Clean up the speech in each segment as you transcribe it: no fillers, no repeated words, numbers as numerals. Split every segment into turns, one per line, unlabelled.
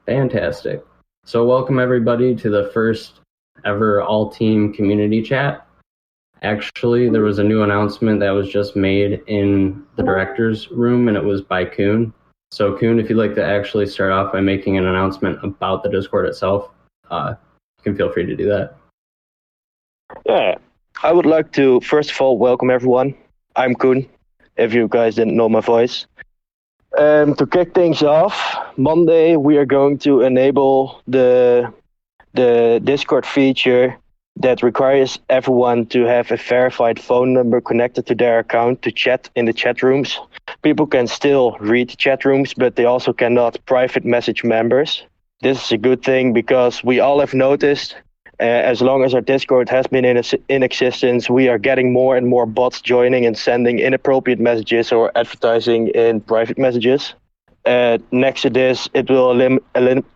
Fantastic. So welcome everybody to the first ever all-team community chat. Actually, there was a new announcement that was just made in the director's room, and it was by Koen. So Koen, if you'd like to actually start off by making an announcement about the Discord itself, you can feel free to do that.
Yeah, I would like to first of all welcome everyone. I'm Koen, if you guys didn't know my voice. To kick things off, Monday we are going to enable the Discord feature that requires everyone to have a verified phone number connected to their account to chat in the chat rooms. People can still read the chat rooms, but they also cannot private message members. This is a good thing because we all have noticed as long as our Discord has been in existence, we are getting more and more bots joining and sending inappropriate messages or advertising in private messages. Next to this, it will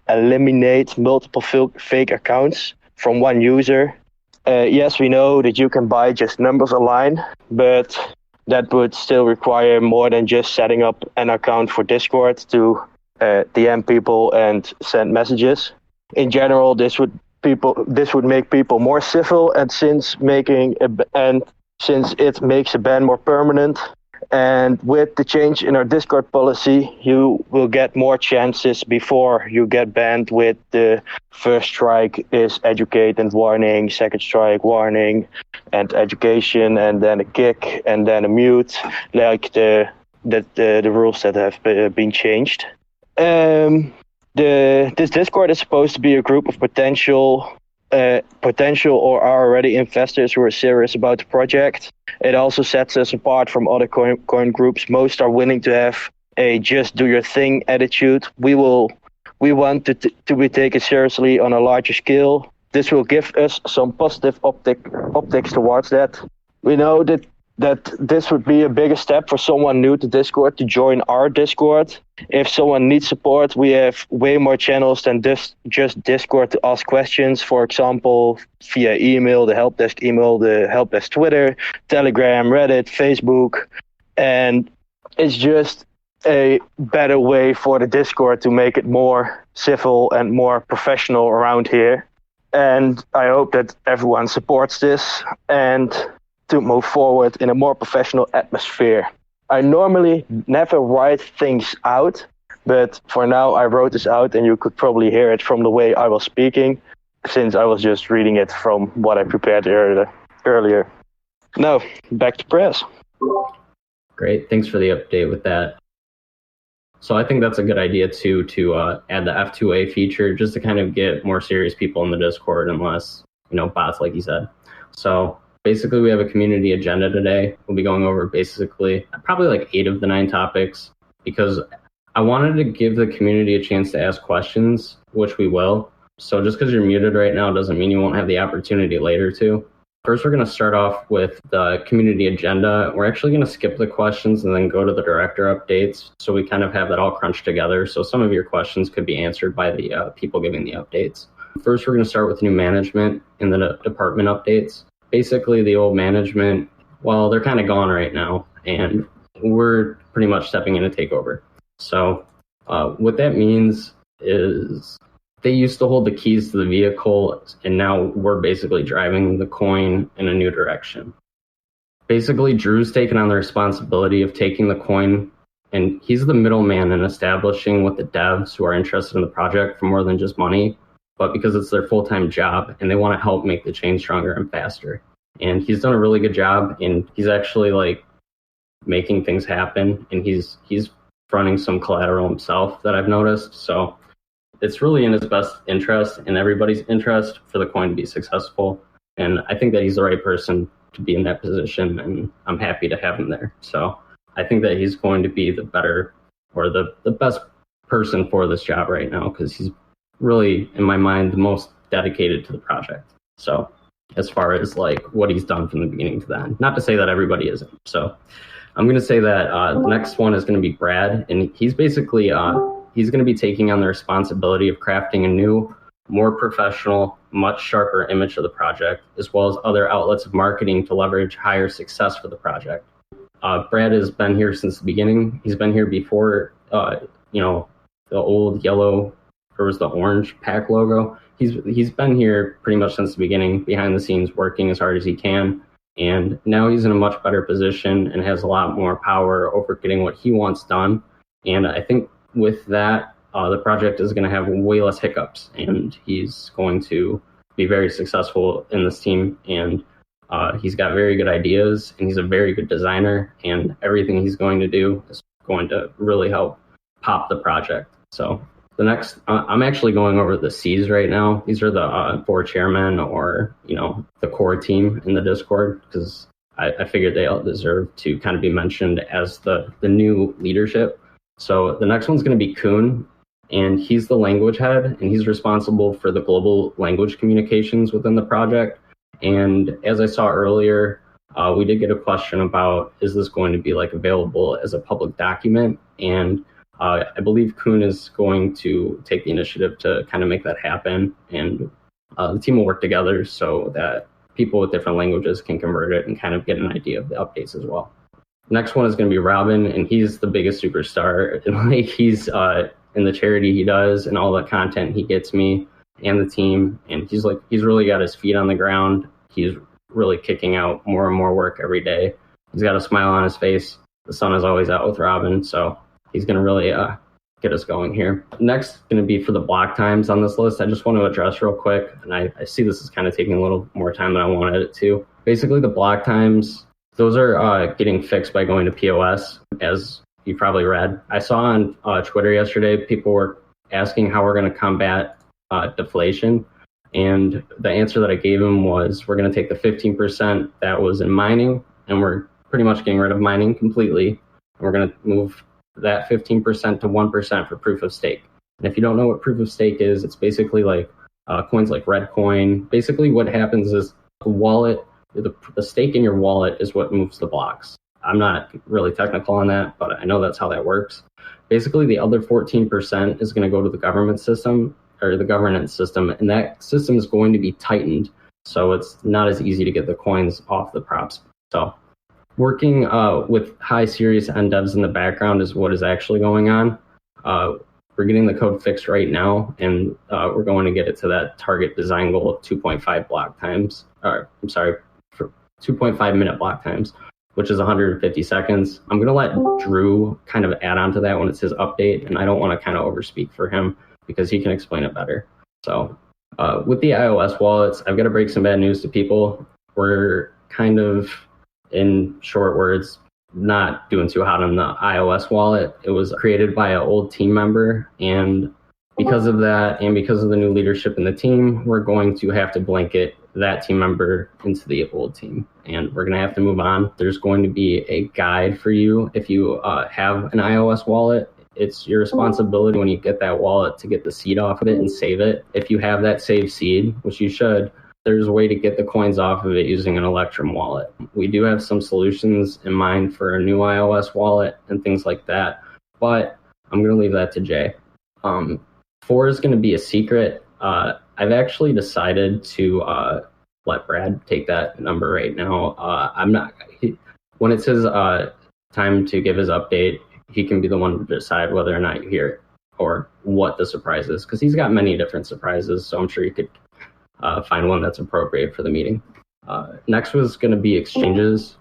eliminate multiple fake accounts from one user. Yes, we know that you can buy just numbers online, but that would still require more than just setting up an account for Discord to DM people and send messages. In general, this would make people more civil, and since it makes a ban more permanent, and with the change in our Discord policy, you will get more chances before you get banned. With the first strike is educate and warning, second strike warning and education, and then a kick and then a mute, like the rules that have been changed. This Discord is supposed to be a group of potential or are already investors who are serious about the project. It also sets us apart from other coin groups. Most are willing to have a just do your thing attitude. We want to be taken seriously on a larger scale. This will give us some positive optics towards that. We know that this would be a bigger step for someone new to Discord to join our Discord. If someone needs support, we have way more channels than just Discord to ask questions. For example, via email, the help desk email, the help desk Twitter, Telegram, Reddit, Facebook. And it's just a better way for the Discord to make it more civil and more professional around here. And I hope that everyone supports this and to move forward in a more professional atmosphere. I normally never write things out, but for now I wrote this out, and you could probably hear it from the way I was speaking, since I was just reading it from what I prepared earlier. Now, back to press.
Great, thanks for the update with that. So I think that's a good idea too, to add the F2A feature, just to kind of get more serious people in the Discord and less, bots like you said. So basically, we have a community agenda today. We'll be going over basically probably like 8 of the 9 topics, because I wanted to give the community a chance to ask questions, which we will. So just because you're muted right now doesn't mean you won't have the opportunity later to. First, we're going to start off with the community agenda. We're actually going to skip the questions and then go to the director updates, so we kind of have that all crunched together. So some of your questions could be answered by the people giving the updates. First, we're going to start with new management and the department updates. Basically, the old management, well, they're kind of gone right now, and we're pretty much stepping in to take over. So what that means is they used to hold the keys to the vehicle, and now we're basically driving the coin in a new direction. Basically, Drew's taken on the responsibility of taking the coin, and he's the middleman in establishing with the devs who are interested in the project for more than just money, but because it's their full-time job and they want to help make the chain stronger and faster. And he's done a really good job, and he's actually like making things happen, and he's fronting some collateral himself that I've noticed. So it's really in his best interest and everybody's interest for the coin to be successful. And I think that he's the right person to be in that position, and I'm happy to have him there. So I think that he's going to be the better or the best person for this job right now, because he's really, in my mind, the most dedicated to the project. So as far as like what he's done from the beginning to the end, not to say that everybody isn't. So I'm going to say that the next one is going to be Brad, and he's basically he's going to be taking on the responsibility of crafting a new, more professional, much sharper image of the project, as well as other outlets of marketing to leverage higher success for the project. Brad has been here since the beginning. He's been here before, the old yellow was the orange Pac logo. He's been here pretty much since the beginning, behind the scenes, working as hard as he can. And now he's in a much better position and has a lot more power over getting what he wants done. And I think with that, the project is going to have way less hiccups, and he's going to be very successful in this team. And he's got very good ideas, and he's a very good designer, and everything he's going to do is going to really help pop the project. So the next, I'm actually going over the C's right now. These are the 4 chairmen, or, the core team in the Discord, because I figured they all deserve to kind of be mentioned as the new leadership. So the next one's going to be Koen, and he's the language head, and he's responsible for the global language communications within the project. And as I saw earlier, we did get a question about, is this going to be available as a public document? And I believe Koen is going to take the initiative to kind of make that happen. And the team will work together so that people with different languages can convert it and kind of get an idea of the updates as well. Next one is going to be Robin, and he's the biggest superstar. He's in the charity he does and all the content he gets me and the team, and he's really got his feet on the ground. He's really kicking out more and more work every day. He's got a smile on his face. The sun is always out with Robin, so he's going to really get us going here. Next is going to be for the block times on this list. I just want to address real quick, and I see this is kind of taking a little more time than I wanted it to. Basically, the block times, those are getting fixed by going to POS, as you probably read. I saw on Twitter yesterday, people were asking how we're going to combat deflation. And the answer that I gave him was, we're going to take the 15% that was in mining, and we're pretty much getting rid of mining completely. And we're going to move that 15% to 1% for proof of stake. And if you don't know what proof of stake is, it's basically like coins like Red Coin. Basically what happens is the wallet, the stake in your wallet is what moves the blocks. I'm not really technical on that, but I know that's how that works. Basically, the other 14% is going to go to the government system, or the governance system, and that system is going to be tightened, so it's not as easy to get the coins off the props. So working with high serious end devs in the background is what is actually going on. We're getting the code fixed right now, and we're going to get it to that target design goal of 2.5 block times, or I'm sorry, for 2.5 minute block times, which is 150 seconds. I'm going to let Drew kind of add on to that when it's his update, and I don't want to kind of overspeak for him because he can explain it better. So with the iOS wallets, I've got to break some bad news to people. We're kind of, in short words, not doing too hot on the iOS wallet. It was created by an old team member, and because of that, and because of the new leadership in the team, we're going to have to blanket that team member into the old team, and we're going to have to move on. There's going to be a guide for you if you have an iOS wallet. It's your responsibility when you get that wallet to get the seed off of it and save it. If you have that saved seed, which you should, there's a way to get the coins off of it using an Electrum wallet. We do have some solutions in mind for a new iOS wallet and things like that, but I'm going to leave that to Jay. 4 is going to be a secret. I've actually decided to let Brad take that number right now. When it says time to give his update, he can be the one to decide whether or not you hear it or what the surprise is, because he's got many different surprises, so I'm sure you could find one that's appropriate for the meeting. Next was going to be exchanges.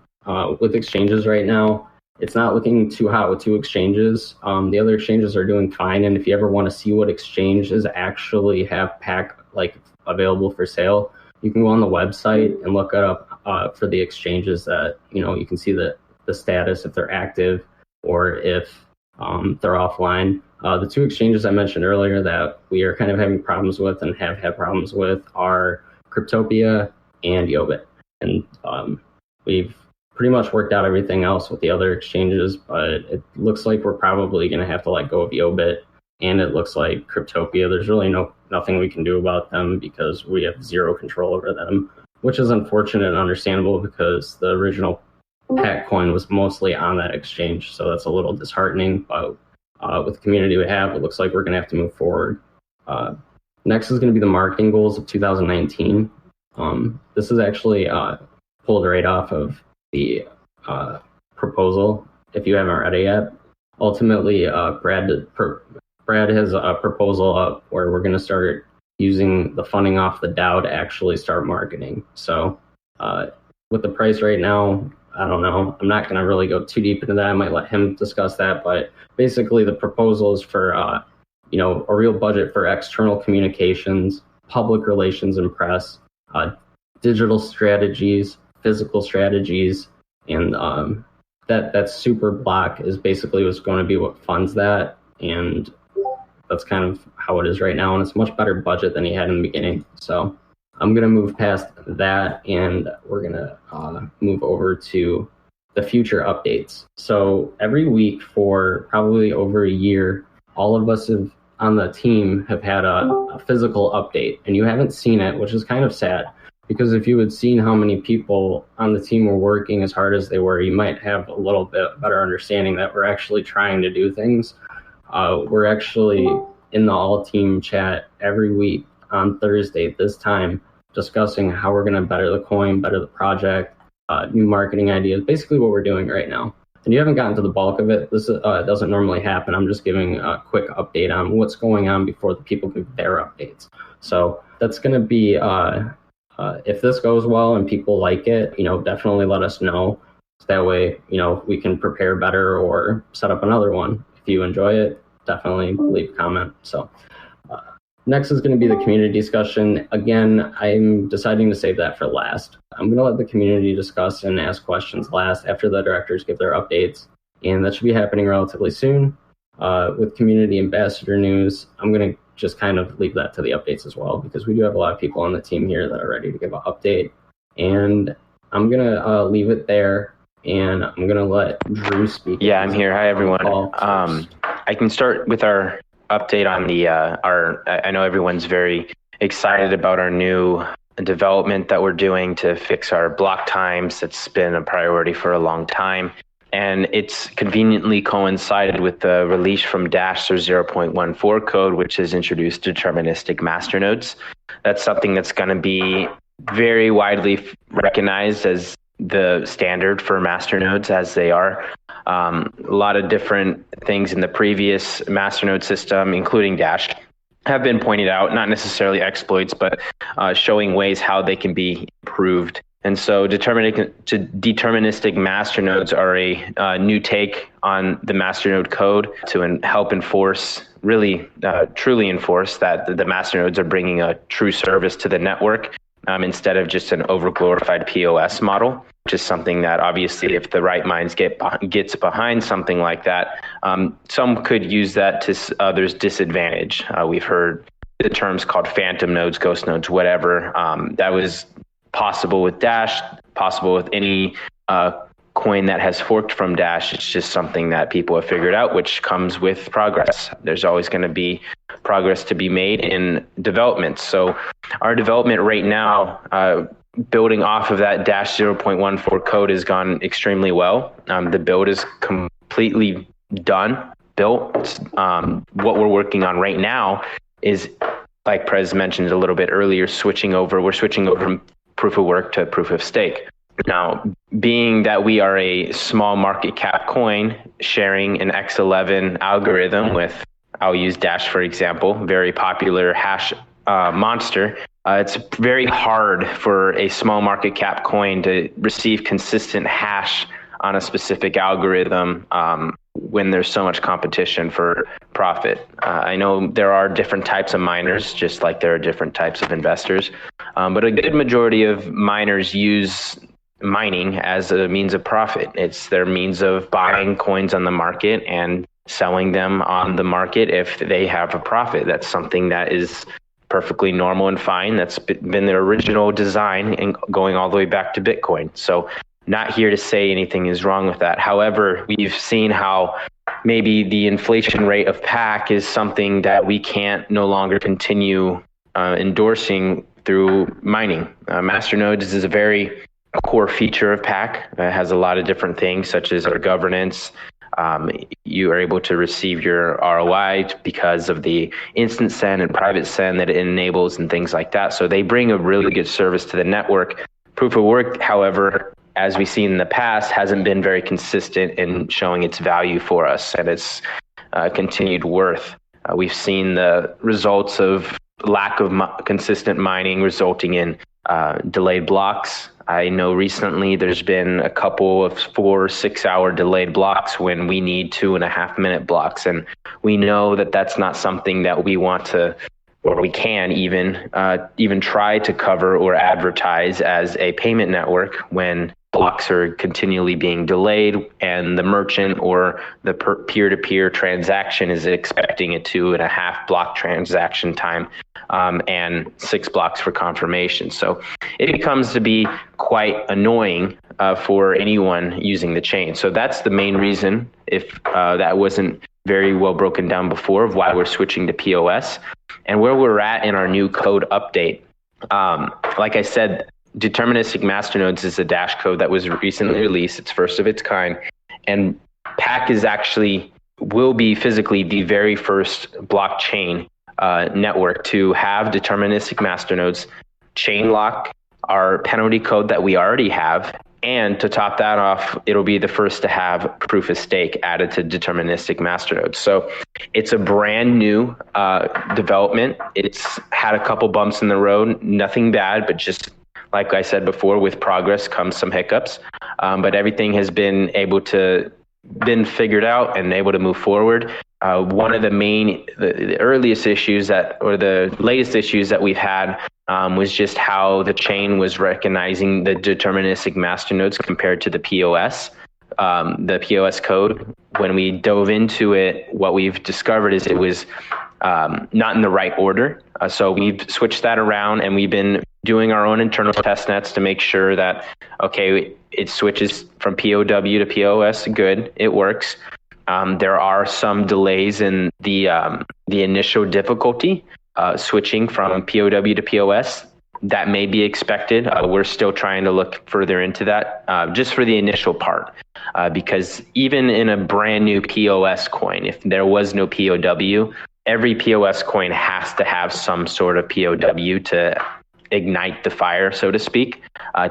With exchanges right now, it's not looking too hot with 2 exchanges. The other exchanges are doing fine, and if you ever want to see what exchanges actually have Pac available for sale, you can go on the website and look it up for the exchanges that you can see the status, if they're active or if they're offline. The 2 exchanges I mentioned earlier that we are kind of having problems with and have had problems with are Cryptopia and Yobit. And we've pretty much worked out everything else with the other exchanges, but it looks like we're probably going to have to let go of Yobit, and it looks like Cryptopia, there's really nothing we can do about them because we have 0 control over them, which is unfortunate and understandable because the original Pac coin was mostly on that exchange, so that's a little disheartening, but with the community we have, it looks like we're going to have to move forward. Next is going to be the marketing goals of 2019. This is actually pulled right off of the proposal, if you haven't read it yet. Ultimately, Brad Brad has a proposal up where we're going to start using the funding off the DAO to actually start marketing. So with the price right now, I don't know. I'm not going to really go too deep into that. I might let him discuss that. But basically, the proposal is for a real budget for external communications, public relations and press, digital strategies, physical strategies, and that super block is basically what's going to be what funds that. And that's kind of how it is right now. And it's a much better budget than he had in the beginning. So I'm going to move past that, and we're going to move over to the future updates. So every week for probably over a year, all of us on the team have had a physical update, and you haven't seen it, which is kind of sad, because if you had seen how many people on the team were working as hard as they were, you might have a little bit better understanding that we're actually trying to do things. We're actually in the all-team chat every week on Thursday at this time, discussing how we're going to better the coin, better the project, new marketing ideas, basically what we're doing right now. And you haven't gotten to the bulk of it. This doesn't normally happen. I'm just giving a quick update on what's going on before the people give their updates. So that's going to be, if this goes well and people like it, definitely let us know. So that way, we can prepare better or set up another one. If you enjoy it, definitely leave a comment. So next is going to be the community discussion. Again, I'm deciding to save that for last. I'm going to let the community discuss and ask questions last after the directors give their updates. And that should be happening relatively soon. With community ambassador news, I'm going to just kind of leave that to the updates as well, because we do have a lot of people on the team here that are ready to give an update. And I'm going to leave it there. And I'm going to let Drew speak.
Yeah, I'm here. Hi, everyone. I can start with our update on the I know everyone's very excited about our new development that we're doing to fix our block times. It's been a priority for a long time, and it's conveniently coincided with the release from Dash 0.14 code, which has introduced deterministic masternodes. That's something that's going to be very widely recognized as the standard for masternodes, as they are. A lot of different things in the previous masternode system, including Dash, have been pointed out, not necessarily exploits, but showing ways how they can be improved. And so deterministic masternodes are a new take on the masternode code to help enforce, really truly enforce that the masternodes are bringing a true service to the network, instead of just an overglorified POS model, which is something that obviously, if the right minds gets behind something like that, some could use that to others' disadvantage. We've heard the terms called phantom nodes, ghost nodes, whatever. That was possible with Dash, possible with any coin that has forked from Dash. It's just something that people have figured out, which comes with progress. There's always going to be progress to be made in development. So our development right now, building off of that Dash 0.14 code, has gone extremely well. The build is completely done, built. What we're working on right now is, like Prez mentioned a little bit earlier, we're switching over from proof of work to proof of stake. Now, being that we are a small market cap coin sharing an X11 algorithm with, I'll use Dash for example, very popular hash monster, it's very hard for a small market cap coin to receive consistent hash on a specific algorithm when there's so much competition for profit. I know there are different types of miners, just like there are different types of investors, but a good majority of miners use mining as a means of profit. It's their means of buying coins on the market and selling them on the market if they have a profit. That's something that is perfectly normal and fine. That's been their original design and going all the way back to Bitcoin. So not here to say anything is wrong with that. However, we've seen how maybe the inflation rate of Pac is something that we can't no longer continue endorsing through mining. Masternodes is a very core feature of Pac. It has a lot of different things, such as our governance. You are able to receive your ROI because of the instant send and private send that it enables and things like that. So they bring a really good service to the network. Proof of work, however, as we've seen in the past, hasn't been very consistent in showing its value for us and its continued worth. We've seen the results of lack of consistent mining resulting in delayed blocks. I know recently there's been a couple of 4 or 6 hour delayed blocks when we need 2.5 minute blocks. And we know that that's not something that we want to, or we can even try to cover or advertise as a payment network when blocks are continually being delayed and the merchant or the peer-to-peer transaction is expecting a 2.5 block transaction time and 6 blocks for confirmation. So it becomes to be quite annoying for anyone using the chain. So that's the main reason, if that wasn't very well broken down before, of why we're switching to POS and where we're at in our new code update. Like I said, deterministic masternodes is a Dash code that was recently released. It's first of its kind. And Pac will be physically the very first blockchain network to have deterministic masternodes, chain lock our penalty code that we already have. And to top that off, it'll be the first to have proof of stake added to deterministic masternodes. So it's a brand new development. It's had a couple bumps in the road, nothing bad, but just like I said before, with progress comes some hiccups. But everything has been figured out and able to move forward. One of the earliest issues the latest issues that we've had was just how the chain was recognizing the deterministic masternodes compared to the POS code. When we dove into it, what we've discovered is it was not in the right order. So we've switched that around, and we've been doing our own internal test nets to make sure that, okay, it switches from POW to POS. Good, it works. There are some delays in the initial difficulty switching from POW to POS. That may be expected. We're still trying to look further into that just for the initial part. Because even in a brand new POS coin, if there was no POW, every POS coin has to have some sort of POW to ignite the fire, so to speak,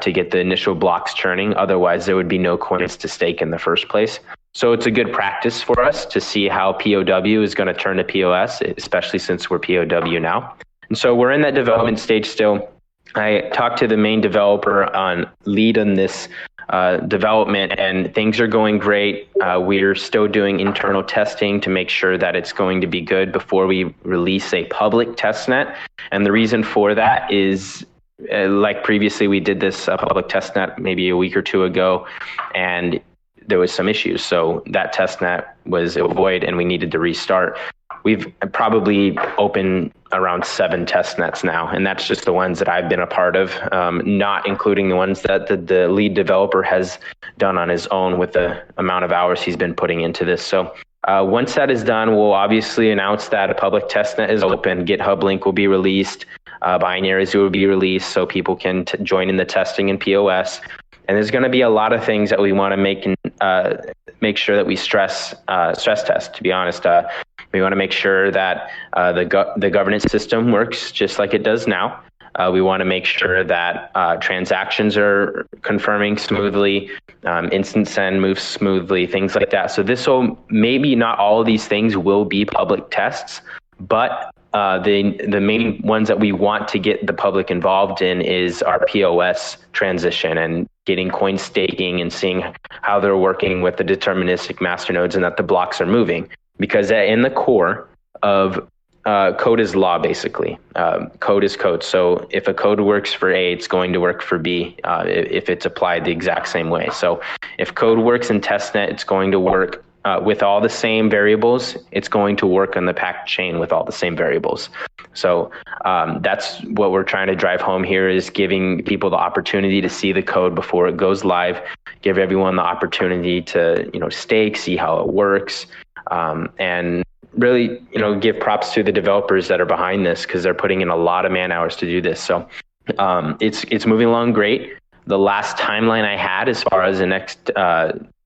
to get the initial blocks churning. Otherwise, there would be no coins to stake in the first place. So it's a good practice for us to see how POW is going to turn to POS, especially since we're POW now. And so we're in that development stage still. I talked to the main developer on lead on this development, and things are going great. We're still doing internal testing to make sure that it's going to be good before we release a public testnet. And the reason for that is, like previously, we did this public testnet maybe a week or two ago, and there was some issues. So that testnet was a void, and we needed to restart. We've probably opened around 7 test nets now, and that's just the ones that I've been a part of, not including the ones that the lead developer has done on his own with the amount of hours he's been putting into this. So once that is done, we'll obviously announce that a public test net is open. GitHub link will be released, binaries will be released so people can join in the testing in POS. And there's going to be a lot of things that we want to make sure that we stress test, to be honest. We want to make sure that the governance system works just like it does now. We want to make sure that transactions are confirming smoothly, instant send moves smoothly, things like that. So maybe not all of these things will be public tests, but the main ones that we want to get the public involved in is our POS transition and getting coin staking and seeing how they're working with the deterministic masternodes and that the blocks are moving. Because in the core of code is law, basically. Code is code. So if a code works for A, it's going to work for B if it's applied the exact same way. So if code works in testnet, it's going to work with all the same variables. It's going to work on the Pac chain with all the same variables. So that's what we're trying to drive home here, is giving people the opportunity to see the code before it goes live, give everyone the opportunity to stake, see how it works. And really, give props to the developers that are behind this, because they're putting in a lot of man hours to do this. So it's moving along great. The last timeline I had as far as the next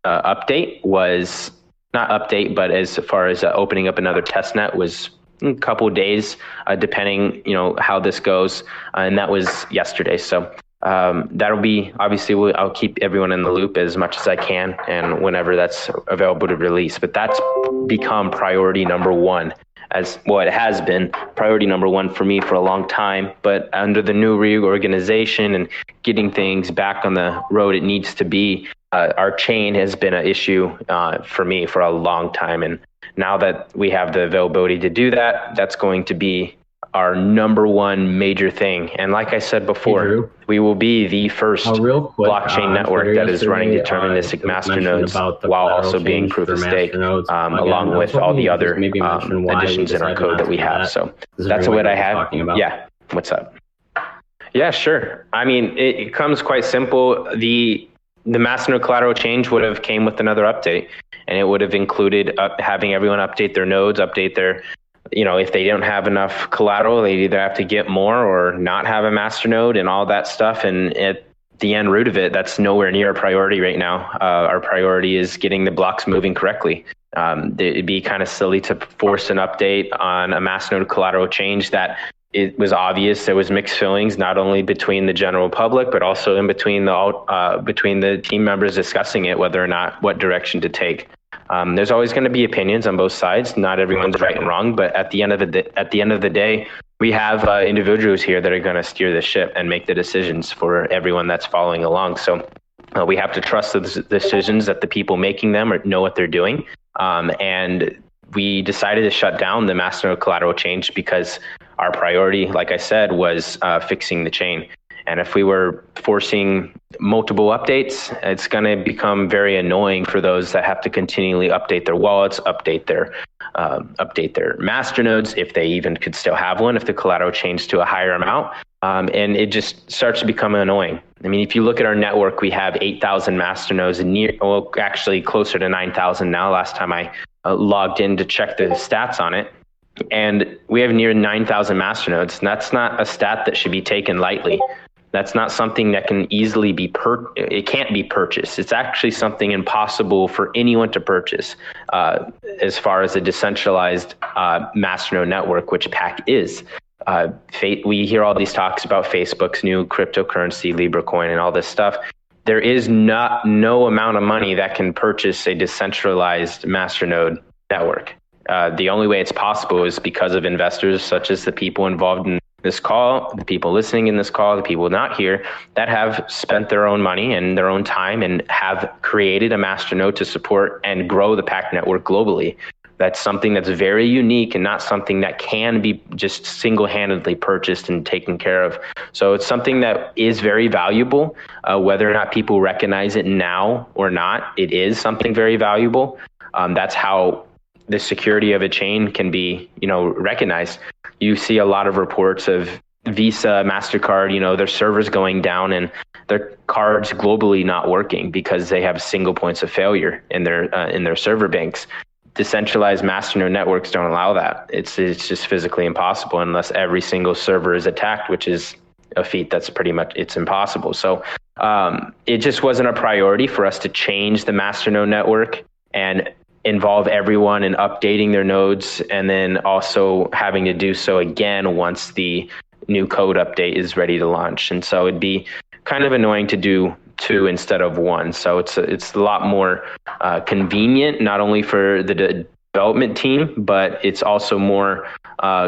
update was not update, but as far as opening up another testnet was a couple of days, depending, how this goes. And that was yesterday. So that'll be, obviously, I'll keep everyone in the loop as much as I can and whenever that's available to release. But that's become priority number 1 as well. It has been priority number one for me for a long time, but under the new reorganization and getting things back on the road it needs to be, our chain has been an issue for me for a long time. And now that we have the availability to do that, that's going to be our number one major thing. And like I said before, we will be the first blockchain network that is running deterministic masternodes while also being proof of stake, along with all the other additions in our code that we have. So that's what I have. Yeah. What's up? Yeah, sure. I mean, it comes quite simple. The masternode collateral change would have came with another update, and it would have included having everyone update their nodes, update their, if they don't have enough collateral, they either have to get more or not have a masternode and all that stuff. And at the end root of it, that's nowhere near a priority right now. Our priority is getting the blocks moving correctly. It'd be kind of silly to force an update on a masternode collateral change that it was obvious there was mixed feelings, not only between the general public, but also in between the team members discussing it, whether or not what direction to take. There's always going to be opinions on both sides. Not everyone's right and wrong, but at the end of the day, we have individuals here that are going to steer the ship and make the decisions for everyone that's following along. So we have to trust the decisions that the people making them know what they're doing. And we decided to shut down the masternode collateral change because our priority, like I said, was fixing the chain. And if we were forcing multiple updates, it's going to become very annoying for those that have to continually update their wallets, update their masternodes, if they even could still have one, if the collateral changed to a higher amount. And it just starts to become annoying. I mean, if you look at our network, we have 8,000 masternodes, and actually closer to 9,000 now. Last time I logged in to check the stats on it. And we have near 9,000 masternodes, and that's not a stat that should be taken lightly. That's not something that can easily be it can't be purchased. It's actually something impossible for anyone to purchase as far as a decentralized masternode network, which Pac is. We hear all these talks about Facebook's new cryptocurrency, Libra coin, and all this stuff. There is no amount of money that can purchase a decentralized masternode network. The only way it's possible is because of investors such as the people involved in this call, the people listening in this call, the people not here, that have spent their own money and their own time and have created a masternode to support and grow the Pac network globally. That's something that's very unique and not something that can be just single-handedly purchased and taken care of. So it's something that is very valuable, whether or not people recognize it now or not. It is something very valuable. That's how the security of a chain can be, recognized. You see a lot of reports of Visa, MasterCard, their servers going down and their cards globally not working because they have single points of failure in their server banks. Decentralized masternode networks don't allow that. It's just physically impossible unless every single server is attacked, which is a feat that's it's impossible. So it just wasn't a priority for us to change the masternode network and involve everyone in updating their nodes, and then also having to do so again once the new code update is ready to launch. And so it'd be kind of annoying to do two instead of one. So it's a lot more convenient, not only for the development team, but it's also more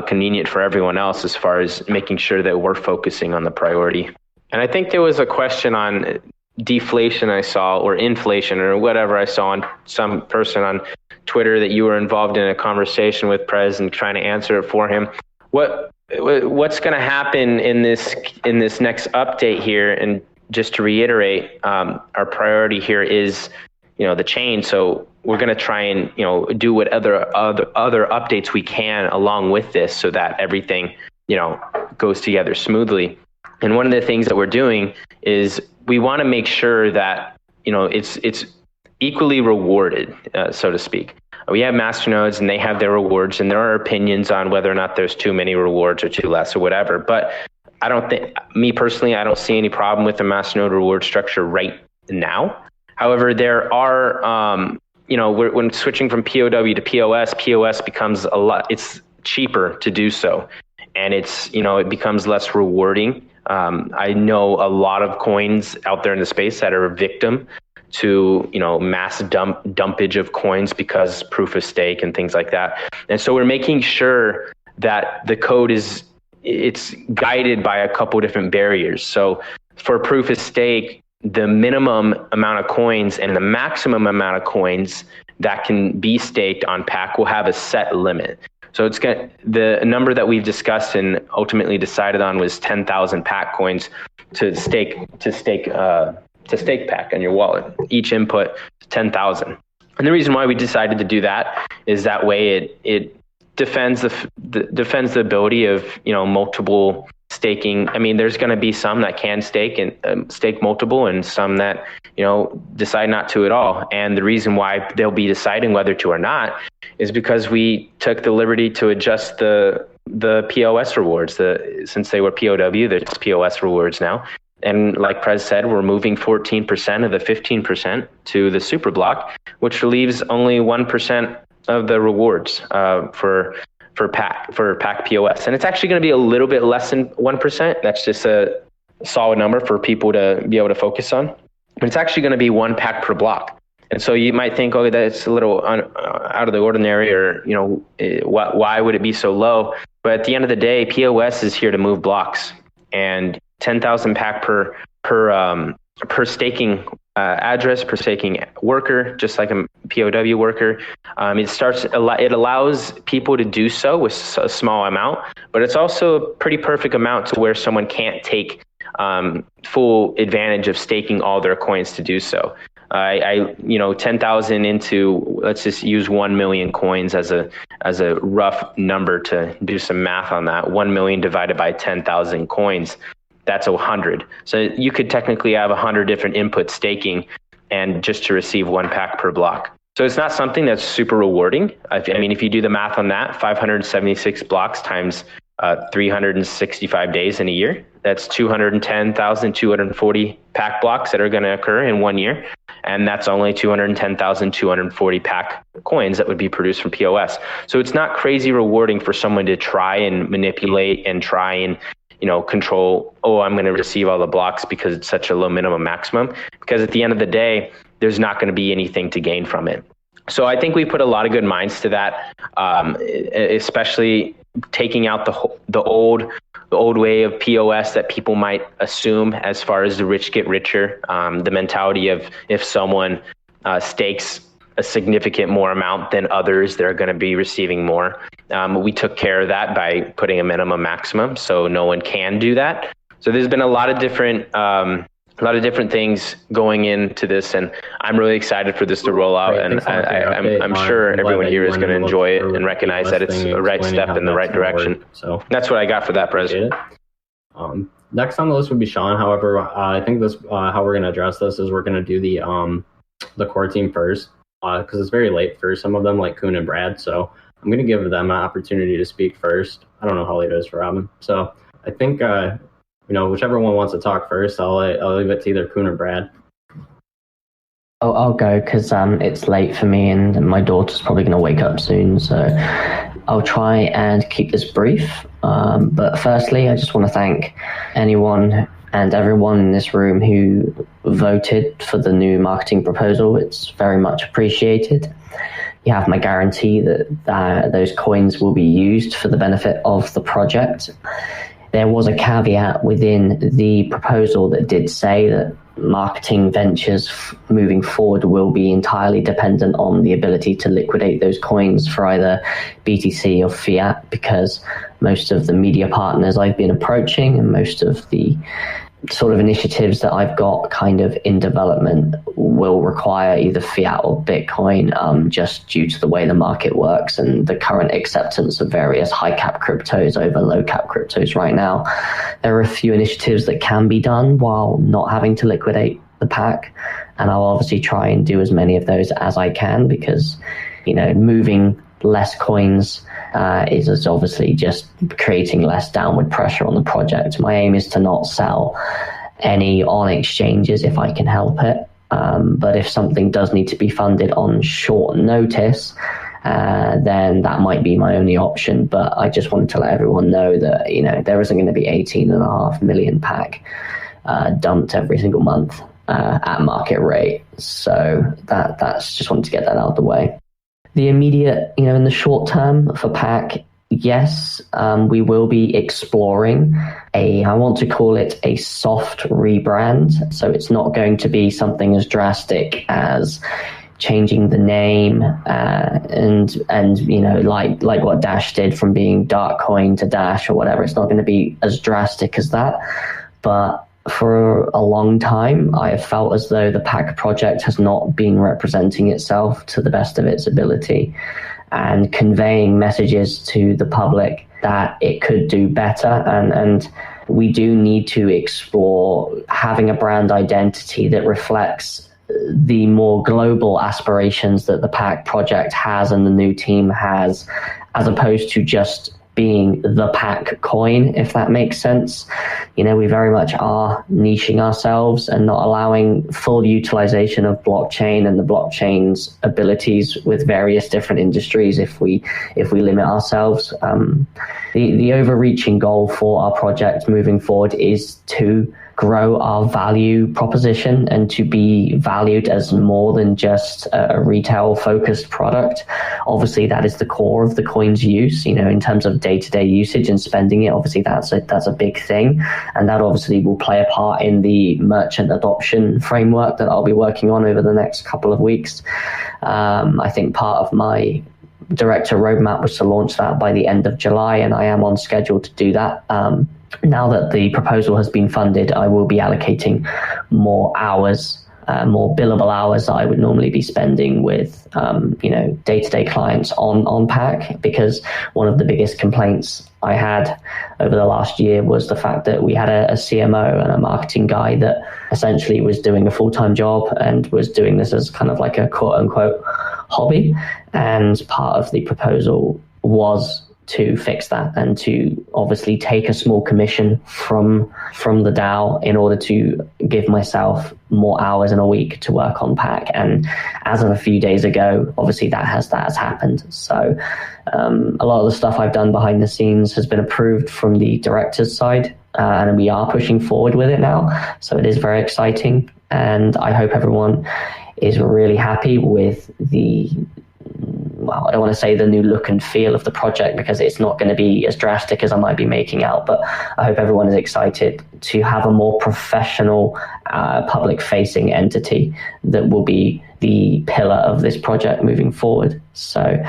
convenient for everyone else as far as making sure that we're focusing on the priority. And I think there was a question on deflation I saw, or inflation, or whatever I saw on some person on Twitter that you were involved in a conversation with Prez and trying to answer it for him. What's going to happen in this next update here? And just to reiterate, our priority here is, the chain. So we're going to try and, do what other updates we can along with this so that everything, goes together smoothly. And one of the things that we're doing is we want to make sure that, it's equally rewarded, so to speak. We have masternodes and they have their rewards, and there are opinions on whether or not there's too many rewards or too less or whatever. But I don't see any problem with the masternode reward structure right now. However, there are, when switching from POW to POS becomes it's cheaper to do so. And it becomes less rewarding. I know a lot of coins out there in the space that are a victim to, mass dumpage of coins because proof of stake and things like that. And so we're making sure that the code it's guided by a couple different barriers. So for proof of stake, the minimum amount of coins and the maximum amount of coins that can be staked on Pac will have a set limit. So the number that we've discussed and ultimately decided on was 10,000 Pac coins to stake Pac on your wallet. Each input 10,000. And the reason why we decided to do that is that way it defends the ability of multiple staking. I mean, there's going to be some that can stake and stake multiple, and some that decide not to at all. And the reason why they'll be deciding whether to or not is because we took the liberty to adjust the POS rewards. Since they were POW, they're just POS rewards now. And like Prez said, we're moving 14% of the 15% to the super block, which leaves only 1% of the rewards for Pac POS. And it's actually going to be a little bit less than 1%. That's just a solid number for people to be able to focus on. But it's actually going to be 1 Pac per block. And so you might think, oh, that's a little out of the ordinary, or why would it be so low? But at the end of the day, POS is here to move blocks, and 10,000 Pac per staking address, per staking worker, just like a POW worker. It allows people to do so with a small amount, but it's also a pretty perfect amount to where someone can't take full advantage of staking all their coins to do so. 10,000 into, let's just use 1 million coins as a rough number to do some math on that. 1 million divided by 10,000 coins, that's 100. So you could technically have 100 different input staking and just to receive 1 Pac per block. So it's not something that's super rewarding. I mean, if you do the math on that, 576 blocks times 365 days in a year, that's 210,240 Pac blocks that are going to occur in 1 year. And that's only 210,240 Pac coins that would be produced from POS. So it's not crazy rewarding for someone to try and manipulate and try and control, I'm going to receive all the blocks because it's such a low minimum maximum. Because at the end of the day, there's not going to be anything to gain from it. So I think we put a lot of good minds to that, especially taking out the old way of POS that people might assume as far as the rich get richer. The mentality of if someone stakes a significant more amount than others, they're going to be receiving more. We took care of that by putting a minimum maximum, so no one can do that. So there's been a lot of different things going into this, and I'm really excited for this to roll out. Right, and I'm sure everyone here is going to enjoy it and recognize that it's a right step in the right direction. So that's what I got for that, President.
Next on the list would be Sean. However, I think this how we're going to address this is we're going to do the core team first, because it's very late for some of them, like Koen and Brad. So I'm going to give them an opportunity to speak first. I don't know how late it is for Robin. So I think, whichever one wants to talk first, I'll leave it to either Koen or Brad.
I'll go because it's late for me and my daughter's probably going to wake up soon. So I'll try and keep this brief. But firstly, I just want to thank anyone and everyone in this room who voted for the new marketing proposal. It's very much appreciated. You have my guarantee that those coins will be used for the benefit of the project. There was a caveat within the proposal that did say that marketing ventures moving forward will be entirely dependent on the ability to liquidate those coins for either BTC or fiat, because most of the media partners I've been approaching and most of the sort of initiatives that I've got kind of in development will require either fiat or Bitcoin, just due to the way the market works and the current acceptance of various high cap cryptos over low cap cryptos right now. There are a few initiatives that can be done while not having to liquidate the Pac, and I'll obviously try and do as many of those as I can, because moving less coins is obviously just creating less downward pressure on the project. My aim is to not sell any on exchanges if I can help it. But if something does need to be funded on short notice, then that might be my only option. But I just wanted to let everyone know that, there isn't going to be 18.5 million Pac dumped every single month. at market rate. So that's just wanted to get that out of the way. The immediate, in the short term for Pac, yes, we will be exploring I want to call it a soft rebrand. So it's not going to be something as drastic as changing the name and like what Dash did from being Darkcoin to Dash or whatever. It's not going to be as drastic as that. But for a long time, I have felt as though the Pac project has not been representing itself to the best of its ability and conveying messages to the public that it could do better. And we do need to explore having a brand identity that reflects the more global aspirations that the Pac project has and the new team has, as opposed to just being the Pac coin, if that makes sense. We very much are niching ourselves and not allowing full utilization of blockchain and the blockchain's abilities with various different industries if we limit ourselves. The overreaching goal for our project moving forward is to grow our value proposition and to be valued as more than just a retail focused product. Obviously that is the core of the coin's use, in terms of day-to-day usage and spending it. Obviously that's a big thing, and that obviously will play a part in the merchant adoption framework that I'll be working on over the next couple of weeks. I think part of my director roadmap was to launch that by the end of July, and I am on schedule to do that. Now that the proposal has been funded, I will be allocating more hours, more billable hours that I would normally be spending with, day-to-day clients on Pac, because one of the biggest complaints I had over the last year was the fact that we had a CMO and a marketing guy that essentially was doing a full-time job and was doing this as kind of like a quote-unquote hobby. And part of the proposal was to fix that and to obviously take a small commission from the DAO in order to give myself more hours in a week to work on Pac. And as of a few days ago, obviously that has happened. So a lot of the stuff I've done behind the scenes has been approved from the director's side, and we are pushing forward with it now. So it is very exciting, and I hope everyone is really happy with I don't want to say the new look and feel of the project, because it's not going to be as drastic as I might be making out, but I hope everyone is excited to have a more professional public-facing entity that will be the pillar of this project moving forward. So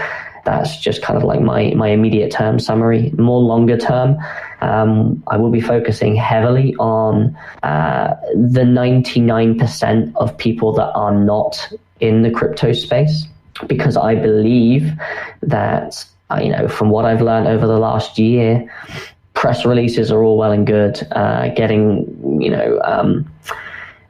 that's just kind of like my immediate term summary. More longer term, I will be focusing heavily on the 99% of people that are not in the crypto space, because I believe that, from what I've learned over the last year, press releases are all well and good. Getting,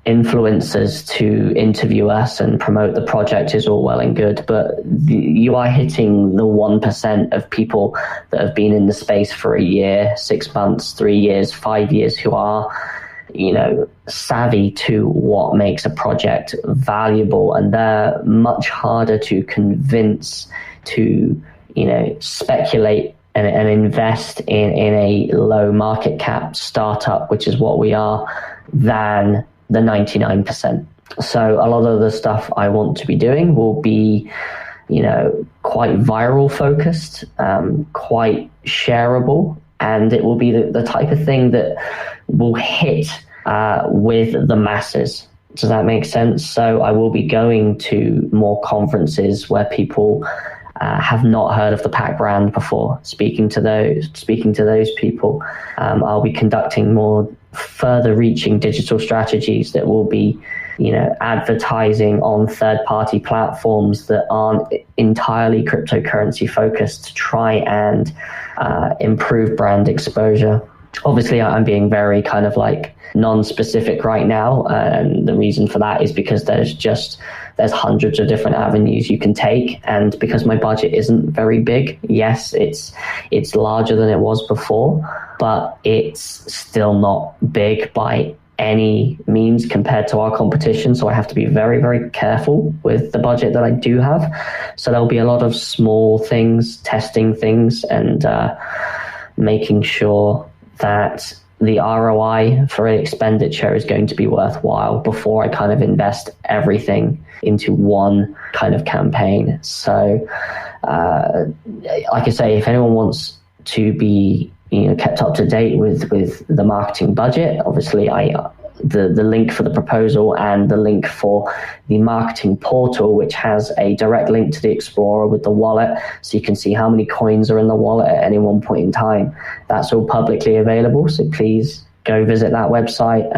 influencers to interview us and promote the project is all well and good, but you are hitting the 1% of people that have been in the space for a year, 6 months, 3 years, 5 years, who are savvy to what makes a project valuable, and they're much harder to convince to, speculate and invest in a low market cap startup, which is what we are, than the 99%. So a lot of the stuff I want to be doing will be, quite viral focused, quite shareable, and it will be the type of thing that will hit with the masses. Does that make sense? So I will be going to more conferences where people have not heard of the Pac brand before, speaking to those people. I'll be conducting more further reaching digital strategies that will be, advertising on third-party platforms that aren't entirely cryptocurrency focused, to try and improve brand exposure. Obviously, I'm being very kind of like non-specific right now, and the reason for that is because there's hundreds of different avenues you can take, and because my budget isn't very big, yes, it's larger than it was before, but it's still not big by any means compared to our competition. So I have to be very, very careful with the budget that I do have. So there'll be a lot of small things, testing things, and making sure that the ROI for expenditure is going to be worthwhile before I kind of invest everything into one kind of campaign. So, like I say, if anyone wants to be kept up to date with the marketing budget, obviously the link for the proposal and the link for the marketing portal, which has a direct link to the Explorer with the wallet, so you can see how many coins are in the wallet at any one point in time. That's all publicly available, so please go visit that website,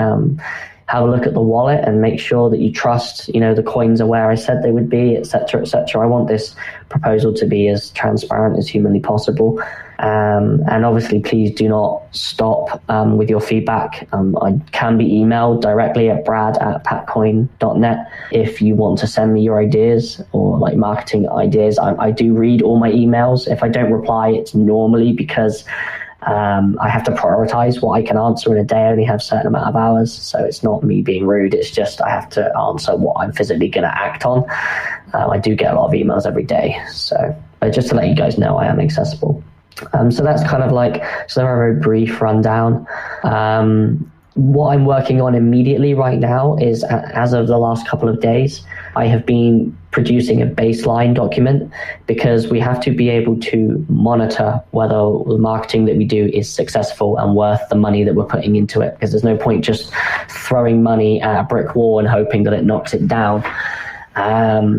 have a look at the wallet, and make sure that you trust the coins are where I said they would be, etc., etc. I want this proposal to be as transparent as humanly possible. And obviously, please do not stop with your feedback. I can be emailed directly at brad@paccoin.net if you want to send me your ideas or like marketing ideas. I do read all my emails. If I don't reply, it's normally because I have to prioritize what I can answer in a day. I only have a certain amount of hours, so it's not me being rude. It's just I have to answer what I'm physically going to act on. I do get a lot of emails every day, so just to let you guys know, I am accessible. So that's kind of like a very brief rundown. What I'm working on immediately right now is, as of the last couple of days, I have been producing a baseline document because we have to be able to monitor whether the marketing that we do is successful and worth the money that we're putting into it, because there's no point just throwing money at a brick wall and hoping that it knocks it down.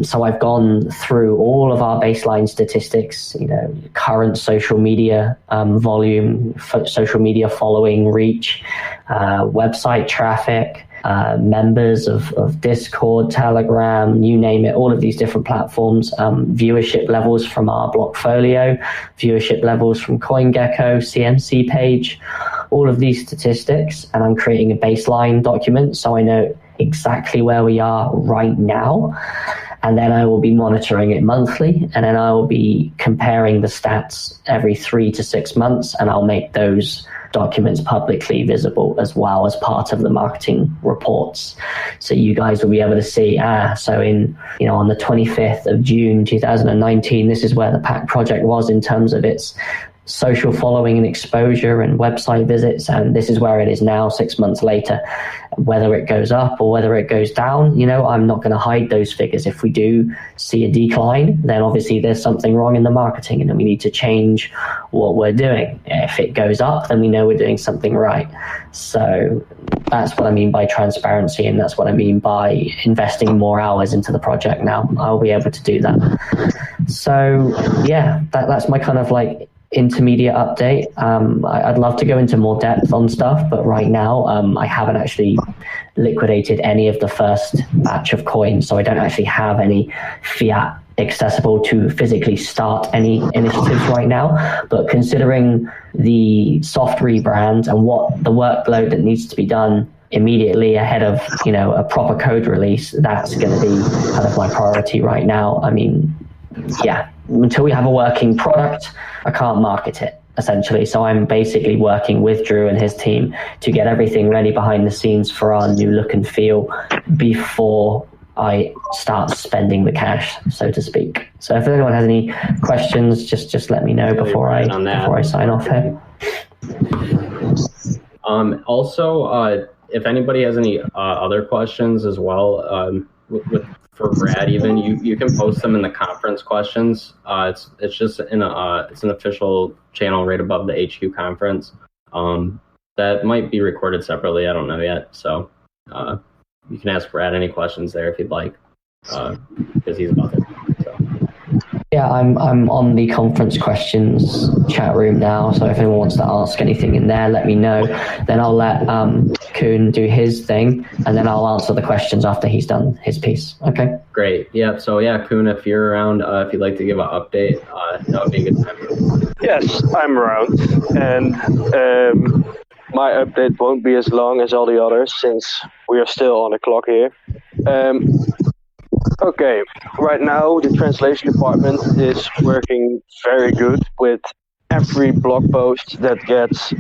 So I've gone through all of our baseline statistics, current social media volume, social media following, reach, website traffic, members of Discord, Telegram, you name it, all of these different platforms, viewership levels from our Blockfolio, viewership levels from CoinGecko, CMC page, all of these statistics, and I'm creating a baseline document so I know exactly where we are right now, and then I will be monitoring it monthly, and then I will be comparing the stats every 3 to 6 months, and I'll make those documents publicly visible as well as part of the marketing reports, so you guys will be able to see so in on the 25th of June 2019, this is where the Pac project was in terms of its social following and exposure and website visits, and this is where it is now 6 months later. Whether it goes up or whether it goes down, I'm not going to hide those figures. If we do see a decline, then obviously there's something wrong in the marketing and then we need to change what we're doing. If it goes up, then we know we're doing something right. So that's what I mean by transparency, and that's what I mean by investing more hours into the project now. I'll be able to do that. So yeah, that's my kind of like intermediate update. I'd love to go into more depth on stuff, but right now I haven't actually liquidated any of the first batch of coins, so I don't actually have any fiat accessible to physically start any initiatives right now. But considering the soft rebrand and what the workload that needs to be done immediately ahead of a proper code release, that's going to be kind of my priority right now. I mean, yeah, until we have a working product, I can't market it, essentially. So I'm basically working with Drew and his team to get everything ready behind the scenes for our new look and feel before I start spending the cash, so to speak. So if anyone has any questions, just let me know before I sign off here.
Also, if anybody has any other questions as well, for Brad, even you can post them in the conference questions. It's just in it's an official channel right above the HQ conference. That might be recorded separately. I don't know yet. So you can ask Brad any questions there if you'd like, because he's about it. So.
Yeah, I'm on the conference questions chat room now, so if anyone wants to ask anything in there, let me know. Then I'll let Koen do his thing, and then I'll answer the questions after he's done his piece. Okay?
Great. Yeah, so yeah, Koen, if you're around, if you'd like to give an update, that would be a good time.
Yes, I'm around, and my update won't be as long as all the others since we are still on the clock here. Okay, right now the translation department is working very good with every blog post that gets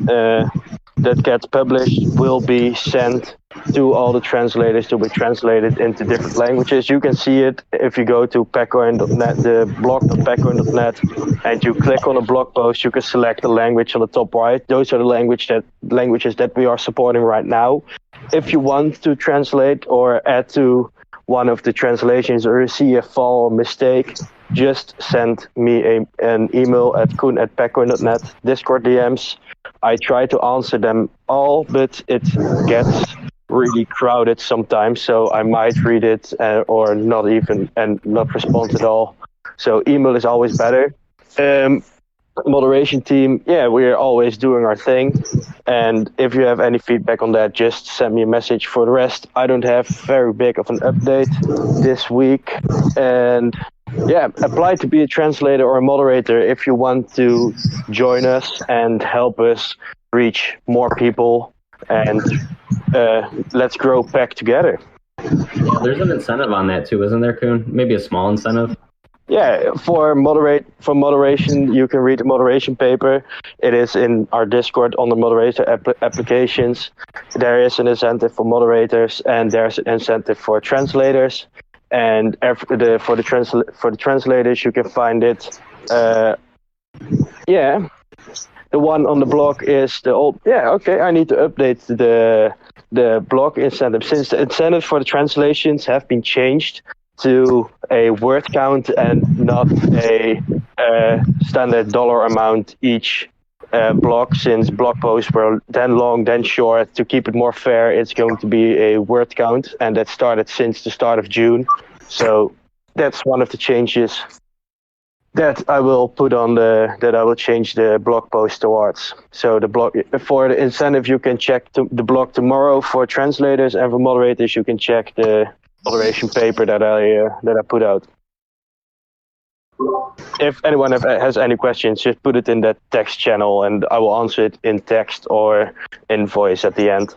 published will be sent to all the translators to be translated into different languages. You can see it if you go to paccoin.net, the blog.paccoin.net, and you click on a blog post. You can select the language on the top right. Those are the languages that we are supporting right now. If you want to translate or add to one of the translations or you see a flaw or mistake, just send me an email at koen@paccoin.net, Discord DMs. I try to answer them all, but it gets really crowded sometimes, so I might read it or not even and not respond at all. So email is always better. Moderation team, we're always doing our thing, and if you have any feedback on that, just send me a message. For the rest, I don't have very big of an update this week, and apply to be a translator or a moderator if you want to join us and help us reach more people, and let's grow Pac together.
Yeah, there's an incentive on that too, isn't there, Koen? Maybe a small incentive.
Yeah, for moderation, you can read the moderation paper. It is in our Discord on the moderator applications. There is an incentive for moderators, and there's an incentive for translators. And for the translators, you can find it. The one on the blog is the old. Yeah, okay. I need to update the blog incentive, since the incentives for the translations have been changed to a word count and not a standard dollar amount each blog, since blog posts were then long, then short. To keep it more fair, it's going to be a word count, and that started since the start of June. So that's one of the changes that I will put on that I will change the blog post towards. So the blog, for the incentive, you can check the blog tomorrow. For translators and for moderators, you can check the moderation paper that I put out. If anyone has any questions, just put it in that text channel, and I will answer it in text or in voice at the end.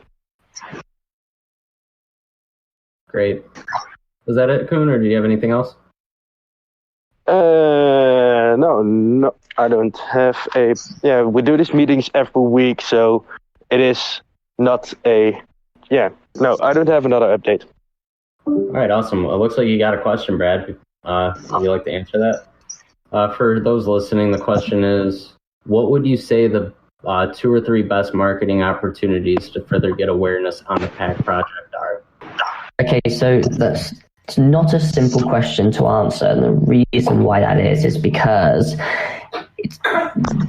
Great. Was that it, Koen, or do you have anything else?
No, I don't have a. Yeah, we do these meetings every week, so it is not a. Yeah, no, I don't have another update.
All right, awesome. It looks like you got a question, Brad. Would you like to answer that? For those listening, the question is, what would you say the 2 or 3 best marketing opportunities to further get awareness on the Pac project are?
Okay, so that's not a simple question to answer. And the reason why that is because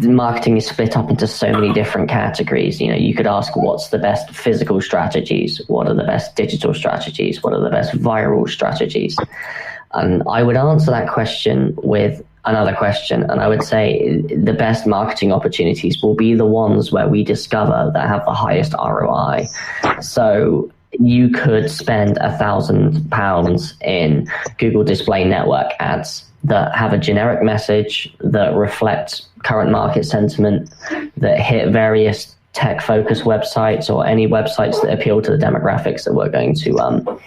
marketing is split up into so many different categories. You know, you could ask, what's the best physical strategies? What are the best digital strategies? What are the best viral strategies? And I would answer that question with another question, and I would say the best marketing opportunities will be the ones where we discover that have the highest ROI. So you could spend £1,000 in Google Display Network ads that have a generic message that reflects current market sentiment, that hit various tech-focused websites or any websites that appeal to the demographics that we're going to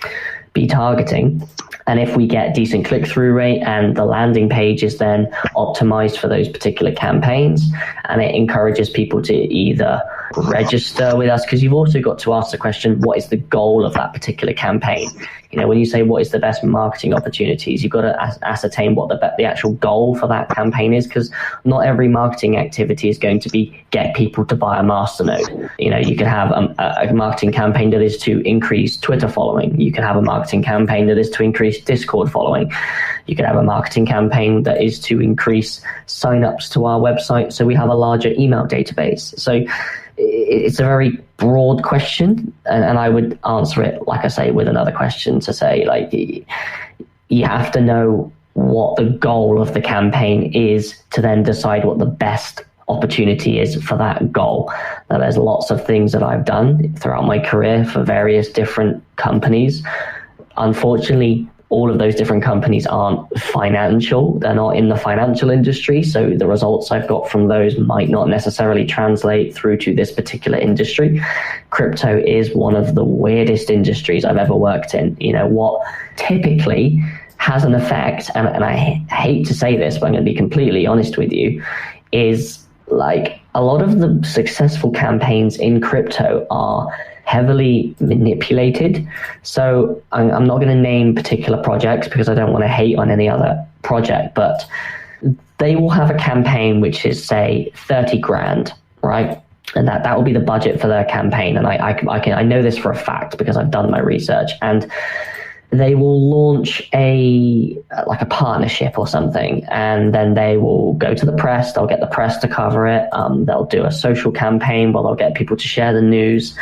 be targeting. And if we get decent click-through rate and the landing page is then optimized for those particular campaigns, and it encourages people to either register with us, because you've also got to ask the question, what is the goal of that particular campaign? You know, when you say what is the best marketing opportunities, you've got to ascertain what the actual goal for that campaign is, because not every marketing activity is going to be get people to buy a masternode. You know, you could have a marketing campaign that is to increase Twitter following. You could have a marketing campaign that is to increase Discord following. You could have a marketing campaign that is to increase signups to our website so we have a larger email database. So it's a very broad question, and I would answer it, like I say, with another question to say, like, you have to know what the goal of the campaign is to then decide what the best opportunity is for that goal. Now, there's lots of things that I've done throughout my career for various different companies. Unfortunately, all of those different companies aren't financial. They're not in the financial industry. So the results I've got from those might not necessarily translate through to this particular industry. Crypto is one of the weirdest industries I've ever worked in. You know, what typically has an effect, and I hate to say this, but I'm going to be completely honest with you, is like a lot of the successful campaigns in crypto are heavily manipulated. So I'm not going to name particular projects because I don't want to hate on any other project, but they will have a campaign which is, say, 30 grand, right? And that will be the budget for their campaign. And I know this for a fact because I've done my research. And they will launch a partnership or something, and then they will go to the press. They'll get the press to cover it. They'll do a social campaign where they'll get people to share the news.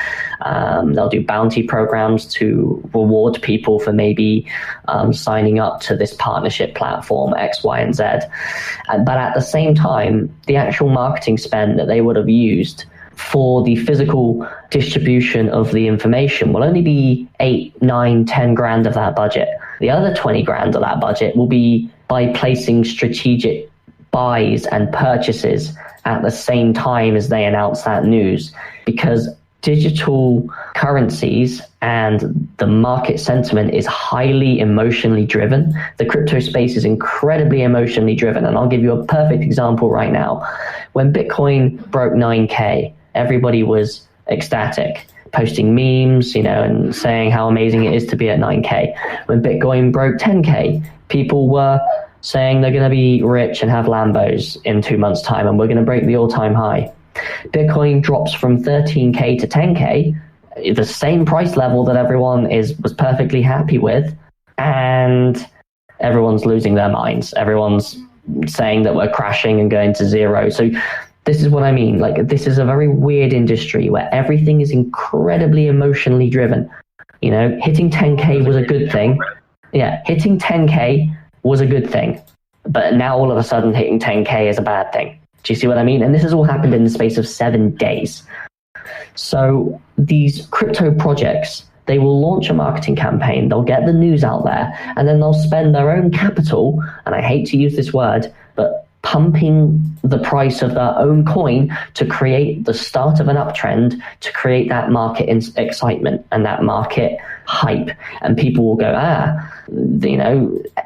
They'll do bounty programs to reward people for maybe signing up to this partnership platform X, Y, and Z. But at the same time, the actual marketing spend that they would have used for the physical distribution of the information will only be 8, 9, 10 grand of that budget. The other 20 grand of that budget will be by placing strategic buys and purchases at the same time as they announce that news, because digital currencies and the market sentiment is highly emotionally driven. The crypto space is incredibly emotionally driven. And I'll give you a perfect example right now. When Bitcoin broke 9K, everybody was ecstatic, posting memes, and saying how amazing it is to be at 9K. When Bitcoin broke 10K, people were saying they're going to be rich and have Lambos in 2 months' time, and we're going to break the all-time high. Bitcoin drops from 13K to 10K, the same price level that everyone was perfectly happy with, and everyone's losing their minds. Everyone's saying that we're crashing and going to zero. So this is what I mean. This is a very weird industry where everything is incredibly emotionally driven. Hitting 10K was a good thing. Yeah, hitting 10K was a good thing. But now all of a sudden hitting 10K is a bad thing. Do you see what I mean? And this has all happened in the space of 7 days. So these crypto projects, they will launch a marketing campaign, they'll get the news out there, and then they'll spend their own capital, and I hate to use this word, but pumping the price of their own coin to create the start of an uptrend, to create that market excitement and that market hype. And people will go,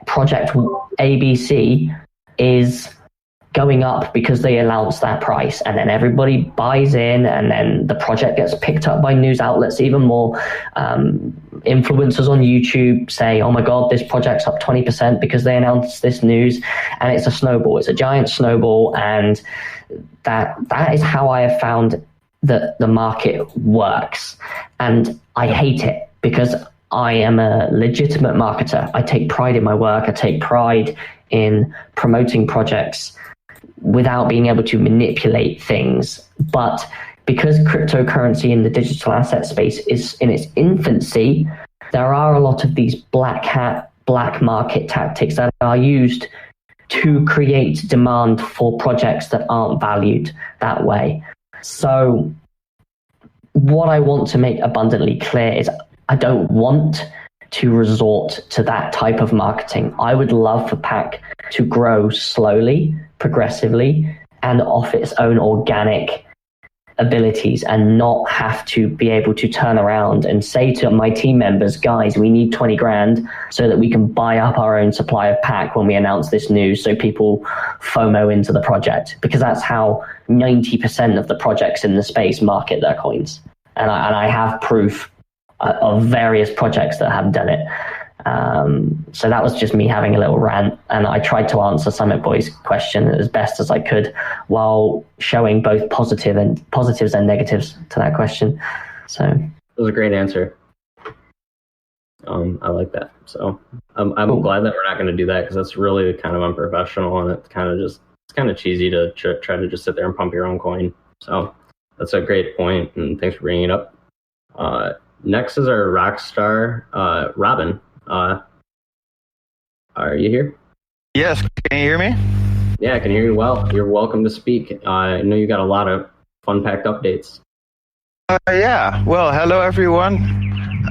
project ABC is going up because they announced that price, and then everybody buys in, and then the project gets picked up by news outlets even more. Influencers on YouTube say, oh my God, this project's up 20% because they announced this news, and it's a snowball. It's a giant snowball, and that is how I have found that the market works. And I hate it because I am a legitimate marketer. I take pride in my work. I take pride in promoting projects without being able to manipulate things. But because cryptocurrency in the digital asset space is in its infancy, there are a lot of these black market tactics that are used to create demand for projects that aren't valued that way. So what I want to make abundantly clear is I don't want to resort to that type of marketing. I would love for Pac to grow slowly, progressively, and off its own organic abilities, and not have to be able to turn around and say to my team members, guys, we need 20 grand so that we can buy up our own supply of Pac when we announce this news, so people FOMO into the project, because that's how 90% of the projects in the space market their coins. And I have proof of various projects that have done it. So that was just me having a little rant, and I tried to answer Summit Boy's question as best as I could while showing both positives and negatives to that question. So
it was a great answer. I like that. So I'm glad that we're not going to do that, because that's really kind of unprofessional, and it's kind of cheesy to try to just sit there and pump your own coin. So that's a great point, and thanks for bringing it up. Next is our rock star, Robin. Are you here?
Yes, can you hear me?
Yeah, I can hear you well. You're welcome to speak. I know you got a lot of fun-packed updates.
Yeah, well, hello everyone.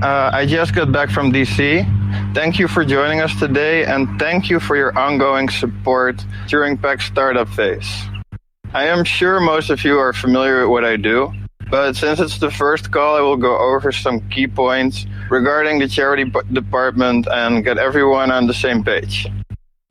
I just got back from DC. Thank you for joining us today, and thank you for your ongoing support during Pac's startup phase. I am sure most of you are familiar with what I do, but since it's the first call, I will go over some key points regarding the charity department and get everyone on the same page.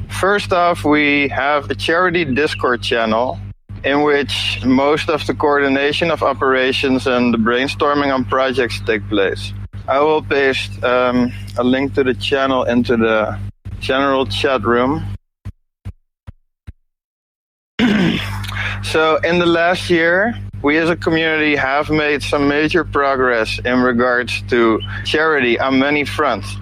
First off, we have a charity Discord channel in which most of the coordination of operations and the brainstorming on projects take place. I will paste a link to the channel into the general chat room. So in the last year, we as a community have made some major progress in regards to charity on many fronts.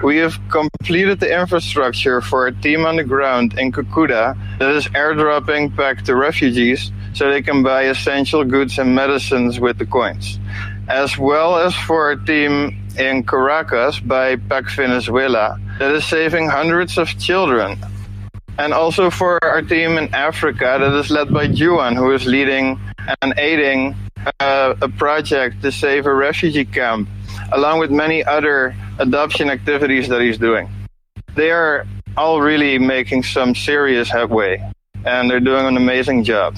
We have completed the infrastructure for a team on the ground in Kokuda that is airdropping back to refugees so they can buy essential goods and medicines with the coins, as well as for a team in Caracas by Pac Venezuela that is saving hundreds of children. And also for our team in Africa that is led by Juan, who is leading and aiding a project to save a refugee camp, along with many other adoption activities that he's doing. They are all really making some serious headway, and they're doing an amazing job.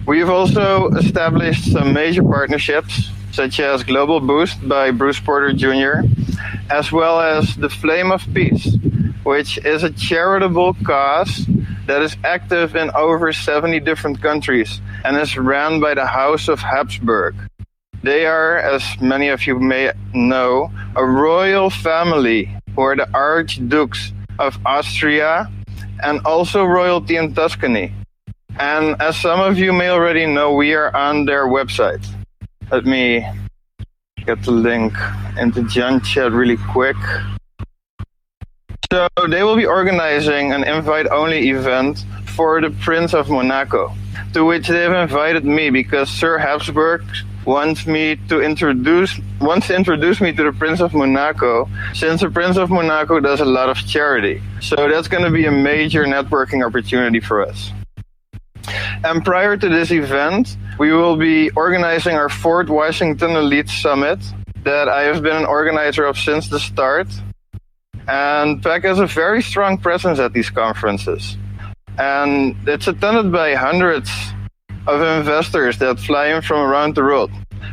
We've also established some major partnerships, such as Global Boost by Bruce Porter Jr., as well as the Flame of Peace, which is a charitable cause that is active in over 70 different countries and is run by the House of Habsburg. They are, as many of you may know, a royal family who are the Archdukes of Austria and also royalty in Tuscany. And as some of you may already know, we are on their website. Let me get the link into John chat really quick. So they will be organizing an invite-only event for the Prince of Monaco, to which they have invited me because Sir Habsburg wants to introduce me to the Prince of Monaco, since the Prince of Monaco does a lot of charity. So that's going to be a major networking opportunity for us. And prior to this event, we will be organizing our 4th Washington Elite Summit that I have been an organizer of since the start. And PAC has a very strong presence at these conferences. And it's attended by hundreds of investors that fly in from around the world.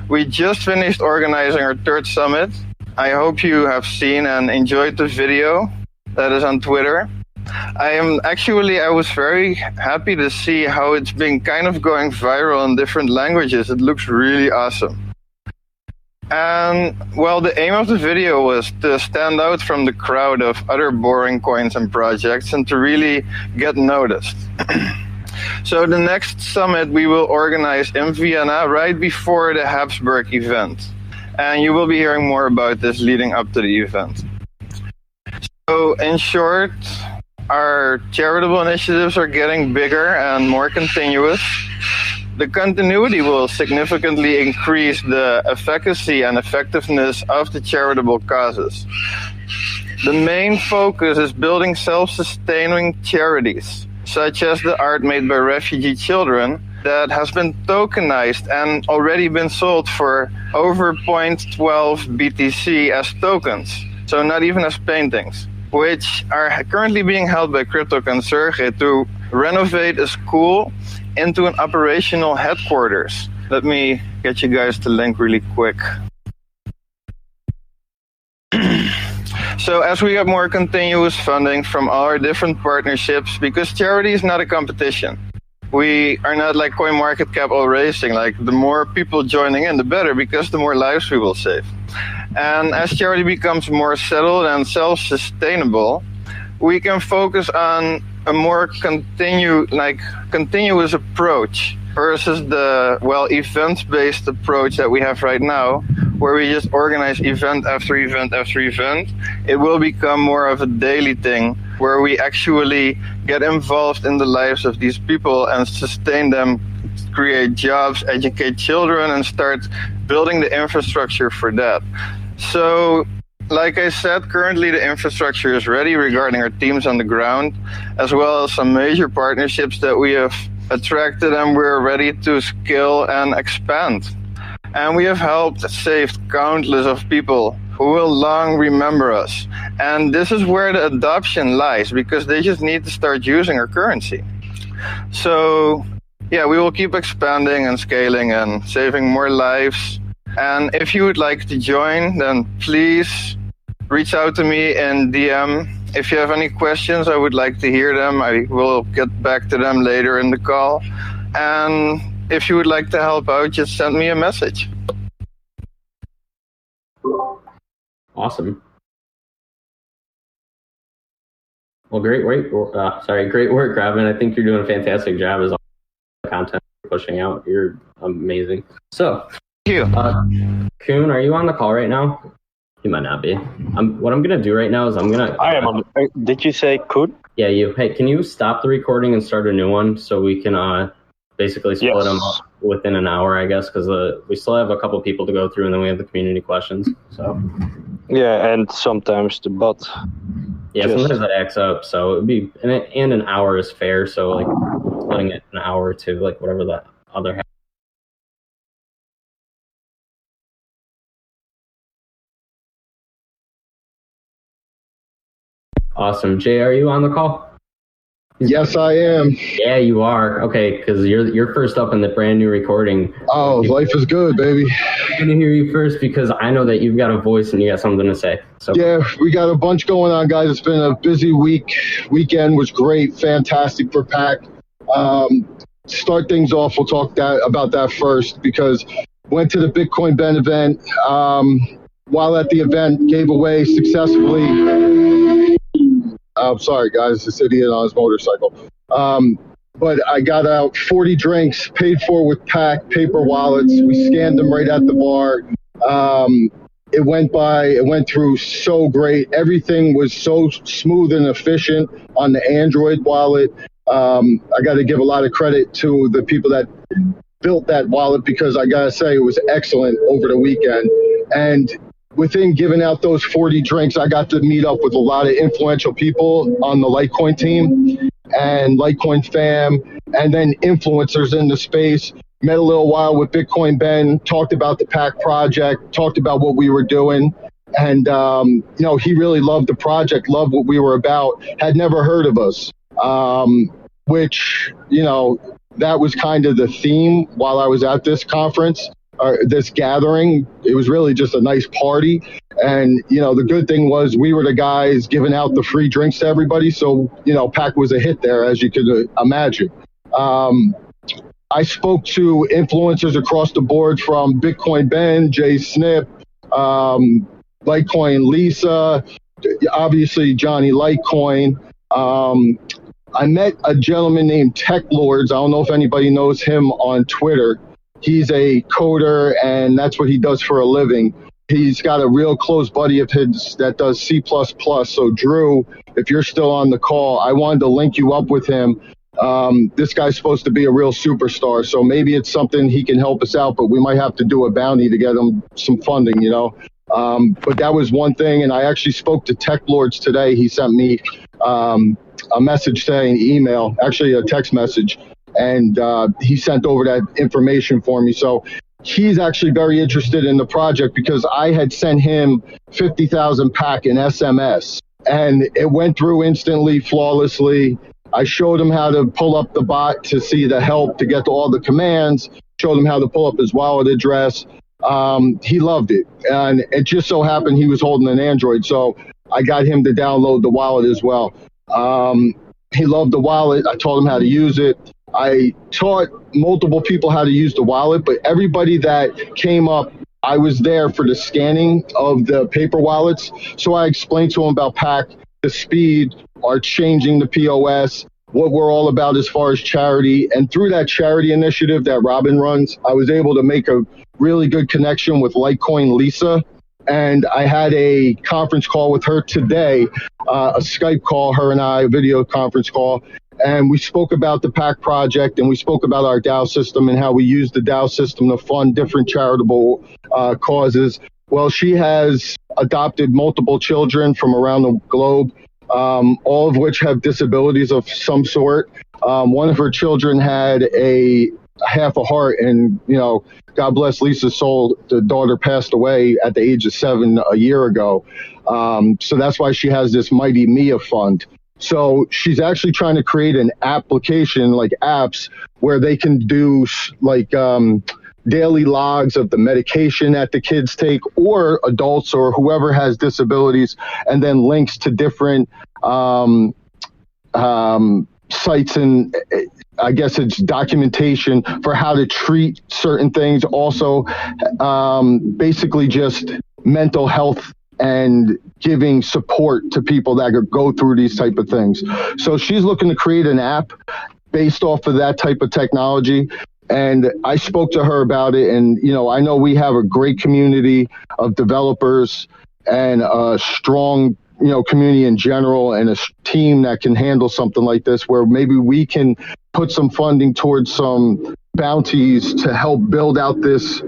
We just finished organizing our 3rd summit. I hope you have seen and enjoyed the video that is on Twitter. I was very happy to see how it's been kind of going viral in different languages. It looks really awesome. And well, the aim of the video was to stand out from the crowd of other boring coins and projects and to really get noticed. So the next summit we will organize in Vienna right before the Habsburg event. And you will be hearing more about this leading up to the event. So in short, our charitable initiatives are getting bigger and more continuous. The continuity will significantly increase the efficacy and effectiveness of the charitable causes. The main focus is building self-sustaining charities, such as the art made by refugee children that has been tokenized and already been sold for over 0.12 BTC as tokens, so not even as paintings, which are currently being held by Crypto Consurge to renovate a school into an operational headquarters. Let me get you guys the link really quick. So as we get more continuous funding from all our different partnerships, because charity is not a competition. We are not like CoinMarketCap or racing, like the more people joining in, the better, because the more lives we will save. And as charity becomes more settled and self-sustainable, we can focus on a more continuous approach versus the event-based approach that we have right now, where we just organize event after event after event. It will become more of a daily thing where we actually get involved in the lives of these people and sustain them, create jobs, educate children, and start building the infrastructure for that. So, like I said, currently the infrastructure is ready regarding our teams on the ground, as well as some major partnerships that we have attracted, and we're ready to scale and expand. And we have helped save countless of people who will long remember us. And this is where the adoption lies, because they just need to start using our currency. So yeah, we will keep expanding and scaling and saving more lives. And if you would like to join, then please reach out to me in DM. If you have any questions, I would like to hear them. I will get back to them later in the call. And if you would like to help out, just send me a message.
Awesome. Well, great work, Robin. I think you're doing a fantastic job as all the content you're pushing out. You're amazing. So,
thank you.
Koen, are you on the call right now? He might not be. What I'm going to do right now is
I am on. Did you say Koen?
Yeah, you. Hey, can you stop the recording and start a new one so we can basically split them up within an hour, I guess, because we still have a couple people to go through, and then we have the community questions. So.
Yeah, and sometimes the bot.
Yeah, sometimes that acts up. So it'd be and an hour is fair. So like splitting it an hour to like whatever the other half. Awesome. Jay, are you on the call?
Yes, I am.
Yeah, you are. Okay, because you're first up in the brand new recording.
Oh, life is good, baby.
I'm going to hear you first because I know that you've got a voice and you got something to say. So
yeah, we got a bunch going on, guys. It's been a busy week. Weekend was great. Fantastic for Pac. Start things off, we'll talk about that first because went to the Bitcoin Ben event. While at the event, gave away successfully. I'm sorry, guys, this idiot on his motorcycle. But I got out 40 drinks, paid for with Pac paper wallets. We scanned them right at the bar. It went through so great. Everything was so smooth and efficient on the Android wallet. I got to give a lot of credit to the people that built that wallet because I got to say it was excellent over the weekend. And within giving out those 40 drinks, I got to meet up with a lot of influential people on the Litecoin team and Litecoin fam, and then influencers in the space. Met a little while with Bitcoin Ben, talked about the Pac project, talked about what we were doing. And, he really loved the project, loved what we were about, had never heard of us, which, that was kind of the theme while I was at this conference. This gathering. It was really just a nice party. And, the good thing was we were the guys giving out the free drinks to everybody. So, Pac was a hit there, as you could imagine. I spoke to influencers across the board from Bitcoin Ben, Jay Snip, Litecoin Lisa, obviously Johnny Litecoin. I met a gentleman named Tech Lords. I don't know if anybody knows him on Twitter. He's a coder, and that's what he does for a living. He's got a real close buddy of his that does C++. So, Drew, if you're still on the call, I wanted to link you up with him. This guy's supposed to be a real superstar, so maybe it's something he can help us out, but we might have to do a bounty to get him some funding, But that was one thing, and I actually spoke to Tech Lords today. He sent me a message saying email, actually a text message. And he sent over that information for me. So he's actually very interested in the project because I had sent him 50,000 Pac in SMS. And it went through instantly, flawlessly. I showed him how to pull up the bot to see the help to get to all the commands, showed him how to pull up his wallet address. He loved it. And it just so happened he was holding an Android. So I got him to download the wallet as well. He loved the wallet. I told him how to use it. I taught multiple people how to use the wallet, but everybody that came up, I was there for the scanning of the paper wallets. So I explained to them about Pac, the speed, our changing the POS, what we're all about as far as charity. And through that charity initiative that Robin runs, I was able to make a really good connection with Litecoin Lisa. And I had a conference call with her today, a Skype call, her and I, a video conference call. And we spoke about the Pac project, and we spoke about our DAO system and how we use the DAO system to fund different charitable causes. Well, she has adopted multiple children from around the globe, all of which have disabilities of some sort. One of her children had a half a heart, and, God bless Lisa's soul, the daughter passed away at the age of 7 a year ago. So that's why she has this Mighty Mia fund. So she's actually trying to create an application, like apps, where they can do daily logs of the medication that the kids take, or adults or whoever has disabilities, and then links to different sites and I guess it's documentation for how to treat certain things. Also, basically just mental health and giving support to people that go through these type of things. So she's looking to create an app based off of that type of technology. And I spoke to her about it. And, I know we have a great community of developers and a strong, community in general, and a team that can handle something like this, where maybe we can put some funding towards some bounties to help build out this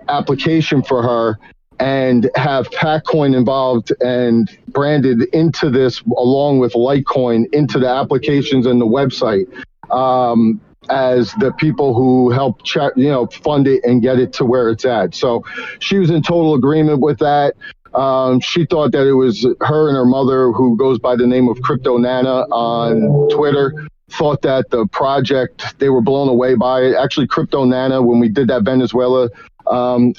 application for her, and have Paccoin involved and branded into this along with Litecoin into the applications and the website, as the people who help fund it and get it to where it's at. So she was in total agreement with that. She thought that it was her and her mother, who goes by the name of Crypto Nana on Twitter, thought that the project, they were blown away by it. Actually, Crypto Nana, when we did that Venezuela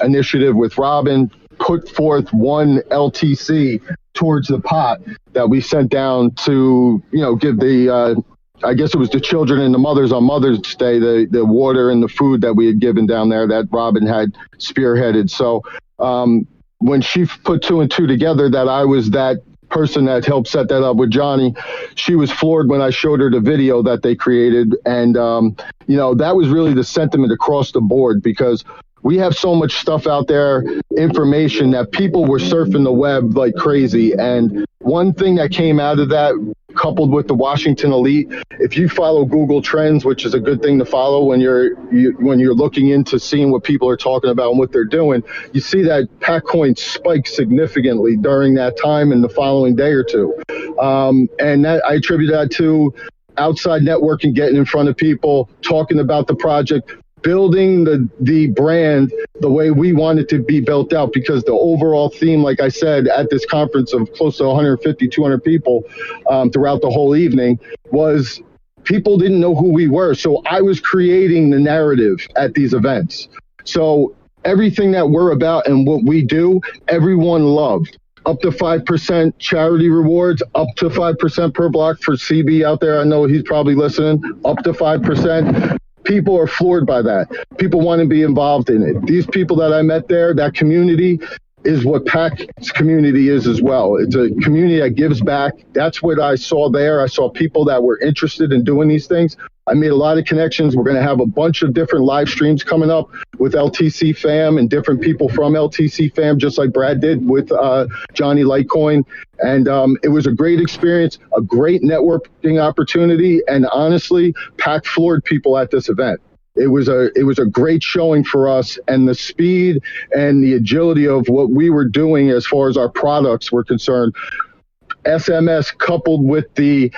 initiative with Robin, put forth one LTC towards the pot that we sent down to, give the, I guess it was the children and the mothers on Mother's Day, the water and the food that we had given down there that Robin had spearheaded. So when she put two and two together, that I was that person that helped set that up with Johnny, she was floored when I showed her the video that they created. And, that was really the sentiment across the board, because we have so much stuff out there, information, that people were surfing the web like crazy. And one thing that came out of that, coupled with the Washington elite, if you follow Google Trends, which is a good thing to follow when you're looking into seeing what people are talking about and what they're doing, you see that Paccoin spiked significantly during that time and the following day or two. And that I attribute that to outside networking, getting in front of people, talking about the project, building the brand the way we want it to be built out, because the overall theme, like I said, at this conference of close to 150, 200 people throughout the whole evening, was people didn't know who we were. So I was creating the narrative at these events. So everything that we're about and what we do, everyone loved. Up to 5% charity rewards, up to 5% per block for CB out there. I know he's probably listening. Up to 5%. People are floored by that. People want to be involved in it. These people that I met there, that community, is what PAC's community is as well. It's a community that gives back. That's what I saw there. I saw people that were interested in doing these things. I made a lot of connections. We're going to have a bunch of different live streams coming up with LTC fam and different people from LTC fam, just like Brad did with Johnny Litecoin. And it was a great experience, a great networking opportunity. And honestly, PAC floored people at this event. It was a great showing for us, and the speed and the agility of what we were doing as far as our products were concerned. SMS coupled with the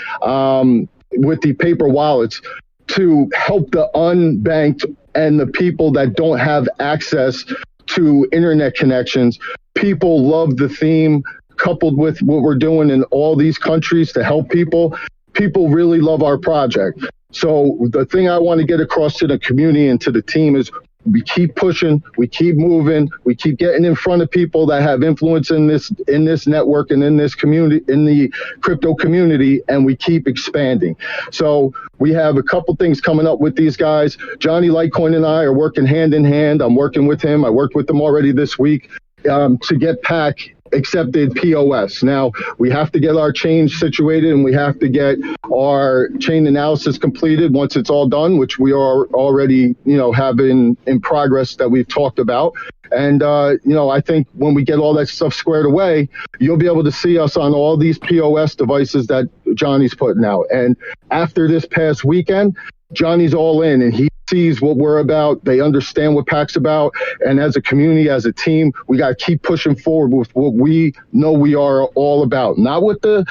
paper wallets to help the unbanked and the people that don't have access to internet connections. People love the theme, coupled with what we're doing in all these countries to help people. People really love our project. So the thing I want to get across to the community and to the team is we keep pushing, we keep moving, we keep getting in front of people that have influence in this network and in this community, in the crypto community, and we keep expanding. So we have a couple things coming up with these guys. Johnny Litecoin and I are working hand in hand. I'm working with him. I worked with him already this week to get PAC accepted POS. Now we have to get our change situated, and we have to get our chain analysis completed once it's all done, which we are already, have in progress that we've talked about. And, I think when we get all that stuff squared away, you'll be able to see us on all these POS devices that Johnny's putting out. And after this past weekend, Johnny's all in, and he sees what we're about. They understand what PAC's about. And as a community, as a team, we got to keep pushing forward with what we know we are all about. Not what the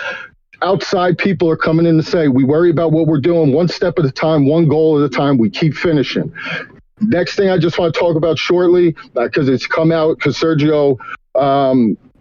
outside people are coming in to say. We worry about what we're doing one step at a time, one goal at a time. We keep finishing. Next thing I just want to talk about shortly, because it's come out, because Sergio,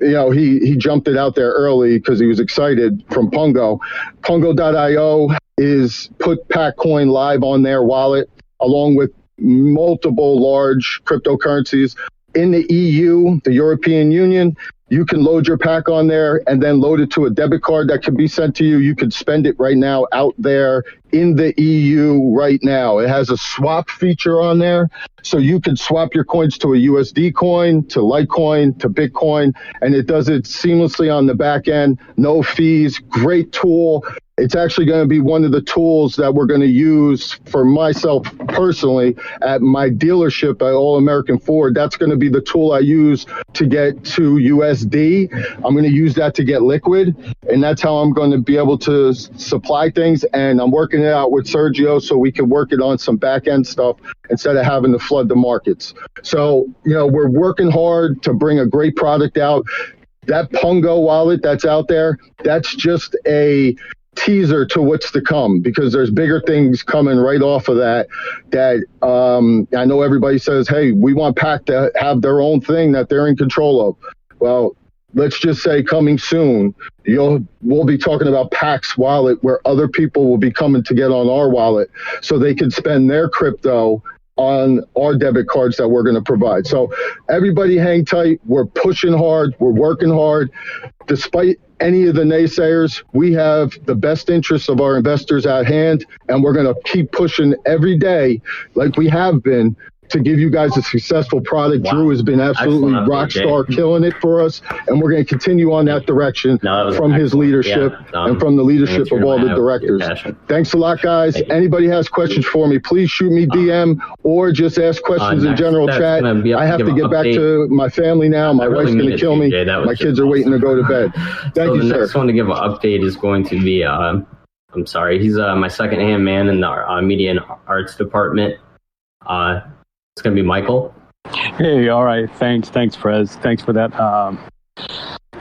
he jumped it out there early because he was excited from Pungo. Pungo.io is put Paccoin live on their wallet, along with multiple large cryptocurrencies. In the EU, the European Union, You can load your pack on there and then load it to a debit card that can be sent to you. You could spend it right now out there in the EU right now. It has a swap feature on there. So you can swap your coins to a USD coin, to Litecoin, to Bitcoin, and it does it seamlessly on the back end. No fees. Great tool. It's actually going to be one of the tools that we're going to use for myself personally at my dealership at All American Ford. That's going to be the tool I use to get to USD. I'm going to use that to get liquid, and that's how I'm going to be able to supply things. And I'm working it out with Sergio so we can work it on some back end stuff instead of having to flood the markets. So, we're working hard to bring a great product out. That Pungo wallet that's out there, that's just a teaser to what's to come, because there's bigger things coming right off of that I know everybody says, hey, we want Pac to have their own thing that they're in control of. Well, let's just say coming soon, we'll be talking about Pac's wallet, where other people will be coming to get on our wallet so they can spend their crypto on our debit cards that we're going to provide. So everybody hang tight. We're pushing hard. We're working hard. Despite any of the naysayers, we have the best interests of our investors at hand, and we're going to keep pushing every day like we have been to give you guys a successful product. Wow. Drew has been absolutely rock star, killing it for us, and we're going to continue on that direction from his leadership and from the leadership of all the directors. Thanks a lot, guys. Anybody has questions for me, please shoot me DM or just ask questions in general chat. I have to get back to my family now. My wife's going to kill me. My kids are waiting to go to bed. Thank you, sir.
The next one to give an update is going to be, I'm sorry, he's my second-hand man in the media and arts department. It's going to be Michael.
Hey, all right. Thanks, Prez. Thanks for that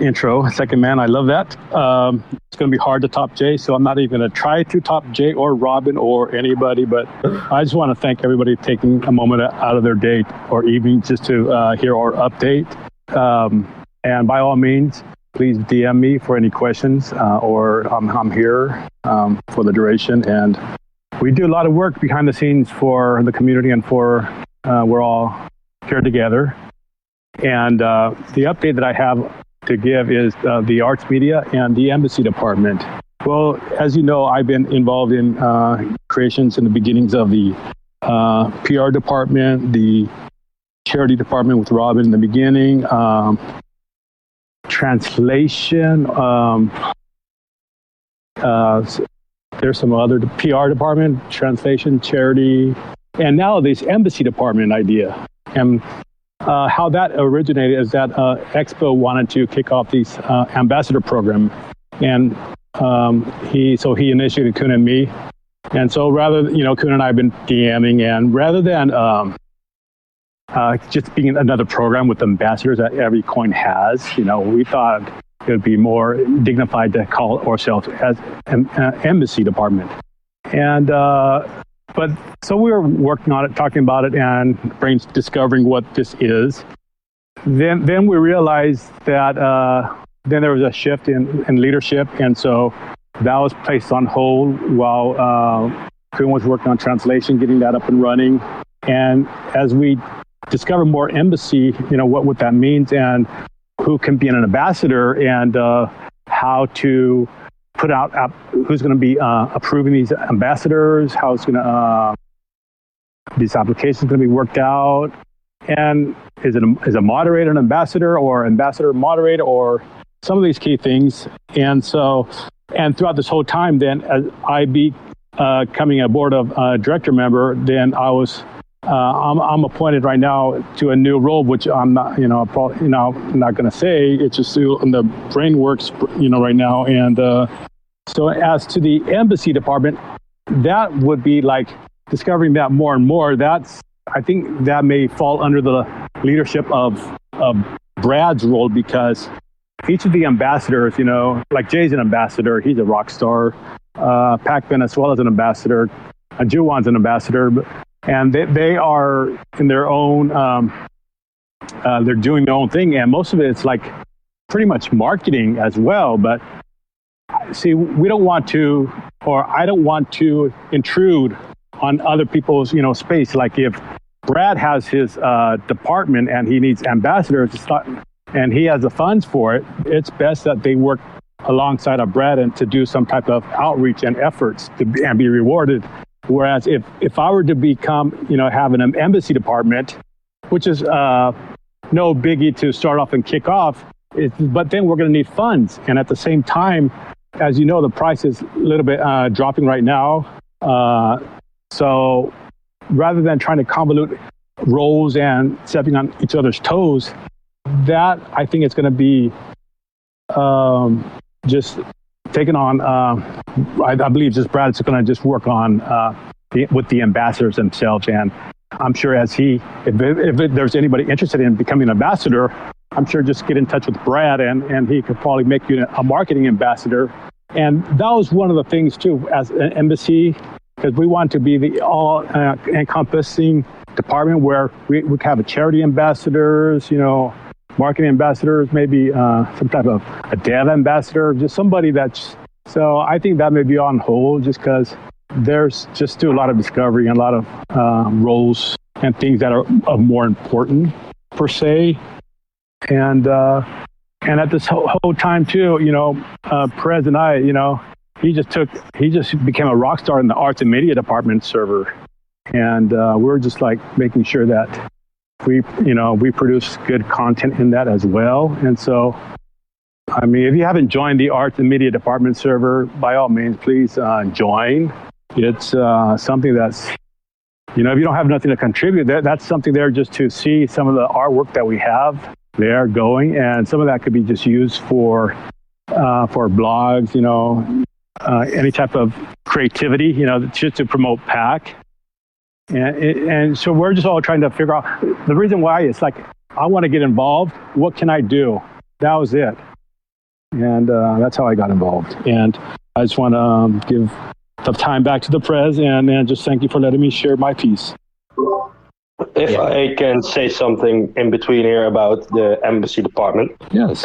intro. Second man, I love that. It's going to be hard to top Jay, so I'm not even going to try to top Jay or Robin or anybody, but I just want to thank everybody taking a moment out of their day or evening just to hear our update. And by all means, please DM me for any questions, or I'm here for the duration. And we do a lot of work behind the scenes for the community and for we're all here together. And the update that I have to give is the arts media and the embassy department. Well, as you know, I've been involved in creations in the beginnings of the PR department, the charity department with Robin in the beginning, translation, there's some other PR department, translation, charity, and now this embassy department idea. And how that originated is that Expo wanted to kick off these ambassador program, and he initiated Koen and me. And so rather, Koen and I have been DMing, and rather than just being another program with ambassadors that every coin has, we thought it would be more dignified to call ourselves as an embassy department. And but so we were working on it, talking about it, and discovering what this is. Then we realized that then there was a shift in leadership, and so that was placed on hold while Koen was working on translation, getting that up and running. And as we discover more embassy, what that means and who can be an ambassador, and how to put out who's going to be approving these ambassadors, how it's going to these applications going to be worked out, and is a moderator an ambassador, or ambassador moderator, or some of these key things. And throughout this whole time, then as I becoming a board of director member, then I was. I'm appointed right now to a new role, which I'm not, probably, not going to say. It's just in the brain works, right now. And so as to the embassy department, that would be like discovering that more and more. I think that may fall under the leadership of Brad's role, because each of the ambassadors, like Jay's an ambassador, he's a rock star. Pac Venezuela is an ambassador. Juwan's an ambassador. And they are in their own, they're doing their own thing. And most of it's like pretty much marketing as well. But see, we don't want to, or I don't want to intrude on other people's, space. Like if Brad has his department and he needs ambassadors, it's not and he has the funds for it, it's best that they work alongside of Brad and to do some type of outreach and efforts and be rewarded. Whereas if I were to become, have an embassy department, which is no biggie to start off and kick off, but then we're going to need funds. And at the same time, as you know, the price is a little bit dropping right now. So rather than trying to convolute roles and stepping on each other's toes, that I think it's going to be just taken on. I believe just Brad's going to just work on with the ambassadors themselves. And I'm sure if there's anybody interested in becoming an ambassador, I'm sure just get in touch with Brad and he could probably make you a marketing ambassador. And that was one of the things too, as an embassy, because we want to be the all encompassing department where we have a charity ambassadors, marketing ambassadors, maybe some type of a dev ambassador, just somebody so I think that may be on hold just because there's just still a lot of discovery and a lot of roles and things that are more important per se. And at this whole time too, Perez and I, he just became a rock star in the arts and media department server. And we're just like making sure that we produce good content in that as well. And so, I mean, if you haven't joined the arts and media department server, by all means, please join. It's something that's, if you don't have nothing to contribute, that's something there just to see some of the artwork that we have there going. And some of that could be just used for blogs, any type of creativity, just to promote Pac. And so we're just all trying to figure out the reason why. It's like, I want to get involved. What can I do? That was it. And that's how I got involved. And I just want to give the time back to the Prez and just thank you for letting me share my piece.
If I can say something in between here about the embassy department.
Yes.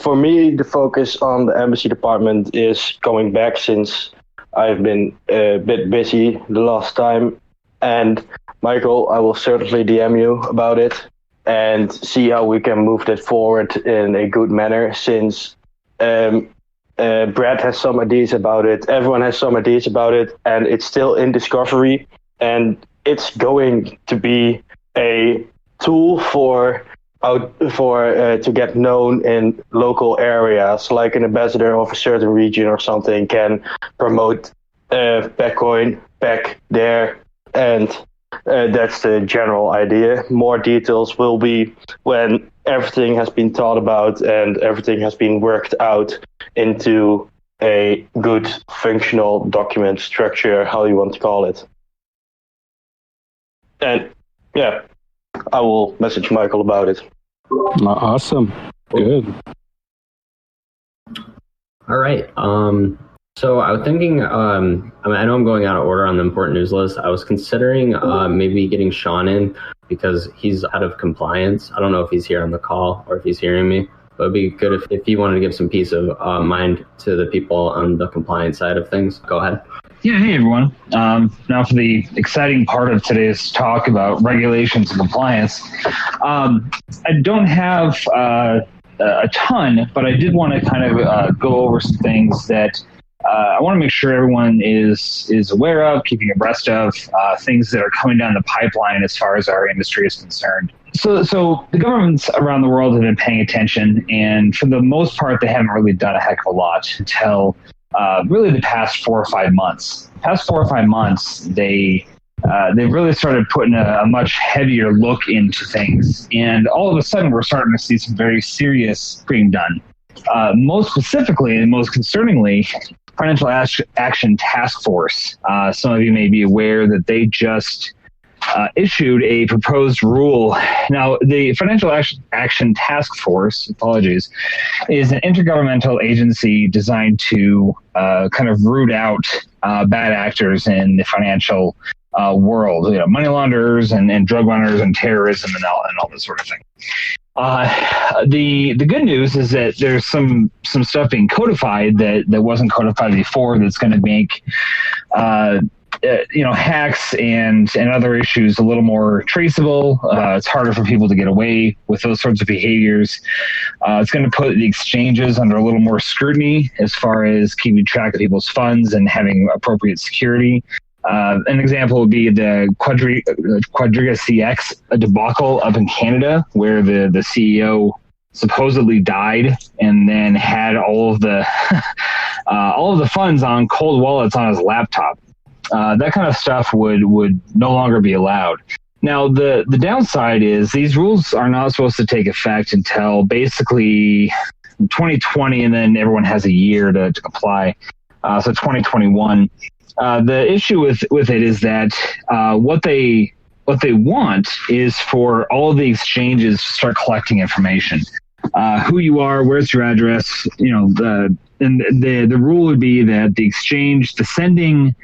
For me, the focus on the embassy department is coming back since I've been a bit busy the last time. And Michael, I will certainly DM you about it and see how we can move that forward in a good manner, since Brad has some ideas about it. Everyone has some ideas about it, and it's still in discovery. And it's going to be a tool to get known in local areas, like an ambassador of a certain region or something can promote Paccoin back there, and that's the general idea. More details will be when everything has been thought about and everything has been worked out into a good functional document structure, how you want to call it. And yeah, I will message Michael about it.
Awesome. Good.
All right. So I was thinking, I know I'm going out of order on the important news list. I was considering maybe getting Sean in because he's out of compliance. I don't know if he's here on the call or if he's hearing me, but it'd be good if he wanted to give some peace of mind to the people on the compliance side of things. Go ahead.
Yeah, hey everyone. Now for the exciting part of today's talk about regulations and compliance. I don't have a ton, but I did want to kind of go over some things that I want to make sure everyone is aware of, keeping abreast of things that are coming down the pipeline as far as our industry is concerned. So the governments around the world have been paying attention, and for the most part, they haven't really done a heck of a lot until really the past 4 or 5 months. Past 4 or 5 months, they really started putting a much heavier look into things, and all of a sudden, we're starting to see some very serious being done. Most specifically and most concerningly, Financial Action Task Force. Some of you may be aware that they just issued a proposed rule. Now, the Financial Action Task Force, is an intergovernmental agency designed to kind of root out bad actors in the financial world, money launderers and drug runners and terrorism and all this sort of thing. The good news is that there's some stuff being codified that wasn't codified before that's going to make hacks and other issues a little more traceable. It's harder for people to get away with those sorts of behaviors. It's going to put the exchanges under a little more scrutiny as far as keeping track of people's funds and having appropriate security. An example would be the Quadriga CX debacle up in Canada, where the CEO supposedly died and then had all of the funds on cold wallets on his laptop. That kind of stuff would no longer be allowed. Now, the downside is these rules are not supposed to take effect until basically 2020, and then everyone has a year to comply. So 2021. The issue with it is that what they want is for all the exchanges to start collecting information. Who you are, where's your address, the rule would be that the sending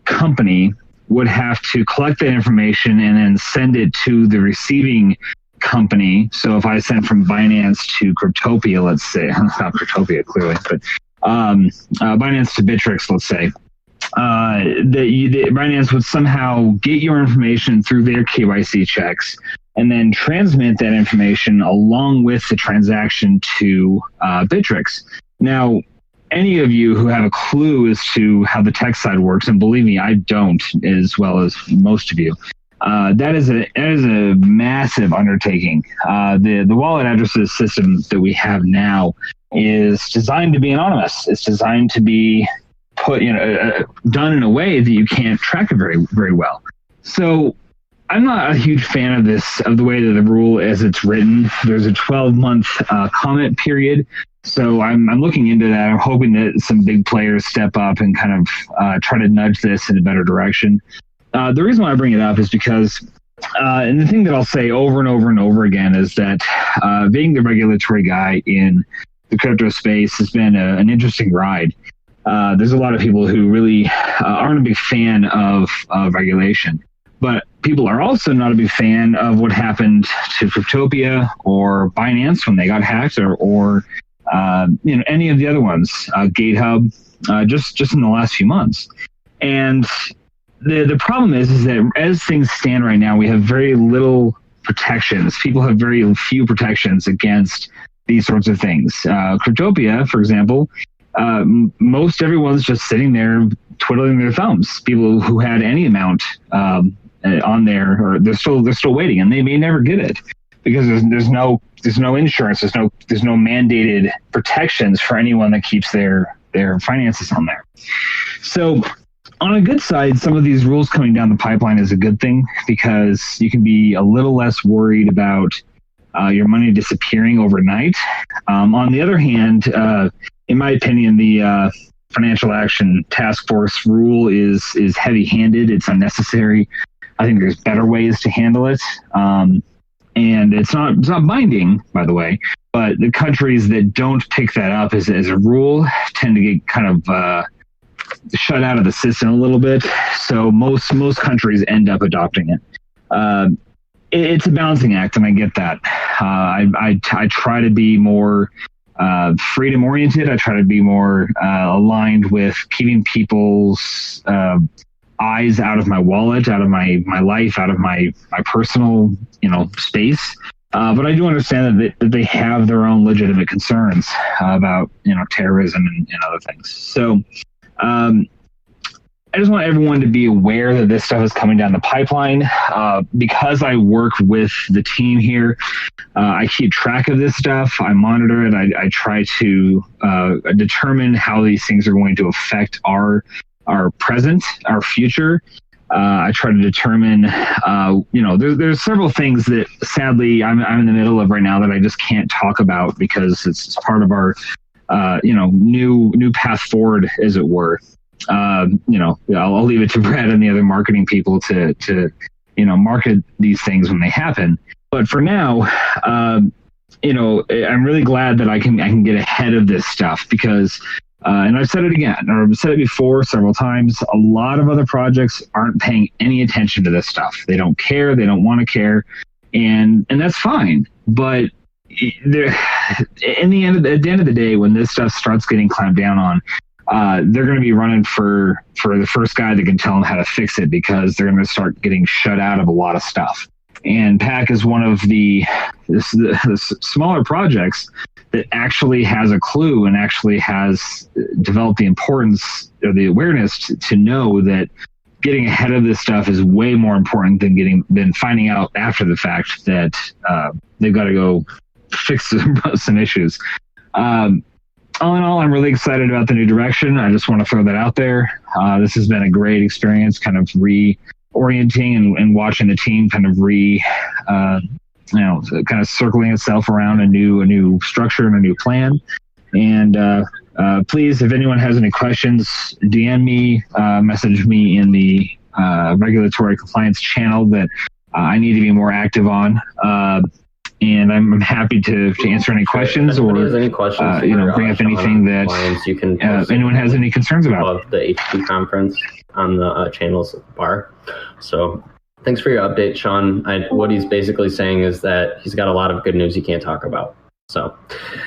company would have to collect that information and then send it to the receiving company. So if I send from Binance to Cryptopia, let's say, not Cryptopia clearly, but Binance to Bittrex, let's say, the Binance would somehow get your information through their KYC checks and then transmit that information along with the transaction to Bittrex. Now, any of you who have a clue as to how the tech side works, and believe me, I don't, as well as most of you, that is a massive undertaking. The wallet addresses system that we have now is designed to be anonymous. It's designed to be put done in a way that you can't track it very, very well. So I'm not a huge fan of the way that the rule as it's written. There's a 12-month comment period. So I'm looking into that. I'm hoping that some big players step up and kind of try to nudge this in a better direction. The reason why I bring it up is because, and the thing that I'll say over and over and over again is that being the regulatory guy in the crypto space has been an interesting ride. There's a lot of people who really aren't a big fan of regulation. But people are also not a big fan of what happened to Cryptopia or Binance when they got hacked, or any of the other ones, GateHub, just in the last few months. And the problem is that as things stand right now, we have very little protections. People have very few protections against these sorts of things. Cryptopia, for example, most everyone's just sitting there twiddling their thumbs. People who had any amount on there, or they're still waiting, and they may never get it because there's no insurance, there's no mandated protections for anyone that keeps their finances on there. So on a good side, some of these rules coming down the pipeline is a good thing because you can be a little less worried about your money disappearing overnight. On the other hand, in my opinion, the Financial Action Task Force rule is heavy-handed. It's unnecessary. I think there's better ways to handle it. And it's not binding, by the way, but the countries that don't pick that up as a rule tend to get kind of shut out of the system a little bit. So most countries end up adopting it. It's a balancing act, and I get that. I try to be more freedom oriented. I try to be more aligned with keeping people's eyes out of my wallet, out of my life, out of my personal space. But I do understand that they have their own legitimate concerns about terrorism and other things. So I just want everyone to be aware that this stuff is coming down the pipeline. Because I work with the team here, I keep track of this stuff. I monitor it. I try to determine how these things are going to affect our present, our future. I try to determine, there's several things that sadly I'm in the middle of right now that I just can't talk about because it's part of our, new path forward, as it were. I'll leave it to Brad and the other marketing people to market these things when they happen. But for now, I'm really glad that I can get ahead of this stuff because, and I've said it again, or I've said it before several times, a lot of other projects aren't paying any attention to this stuff. They don't care. They don't want to care. And that's fine. But at the end of the day, when this stuff starts getting clamped down on, they're going to be running for the first guy that can tell them how to fix it, because they're going to start getting shut out of a lot of stuff. And Pac is one of the smaller projects that actually has a clue and actually has developed the importance or the awareness to know that getting ahead of this stuff is way more important than finding out after the fact that they've got to go fix some issues. All in all, I'm really excited about the new direction. I just want to throw that out there. This has been a great experience, kind of reorienting and watching the team kind of kind of circling itself around a new structure and a new plan. And please, if anyone has any questions, DM me, message me in the regulatory compliance channel that I need to be more active on. And I'm happy to answer any questions or
any questions
bring up anything that
you can
anyone has any concerns about.
Of the HP conference on the channels at the bar. So thanks for your update, Sean. What he's basically saying is that he's got a lot of good news he can't talk about. So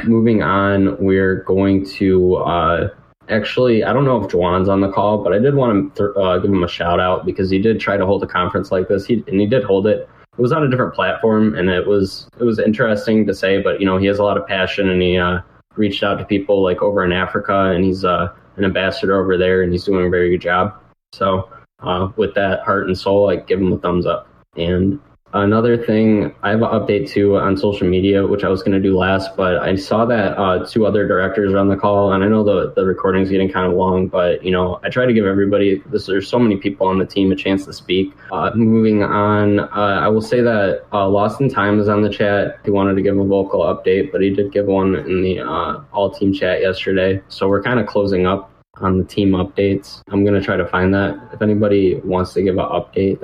moving on, we're going to actually, I don't know if Juwan's on the call, but I did want to give him a shout out because he did try to hold a conference like this. He did hold it. It was on a different platform, and it was interesting to say, but he has a lot of passion, and he reached out to people like over in Africa, and he's an ambassador over there, and he's doing a very good job. So with that heart and soul, I give him a thumbs up. And another thing, I have an update too on social media, which I was going to do last, but I saw that two other directors are on the call, and I know the recording's getting kind of long, but I try to give everybody there's so many people on the team a chance to speak. Moving on, I will say that Lost in Time is on the chat. He wanted to give a vocal update, but he did give one in the all team chat yesterday. So we're kind of closing up on the team updates. I'm going to try to find that. If anybody wants to give an update,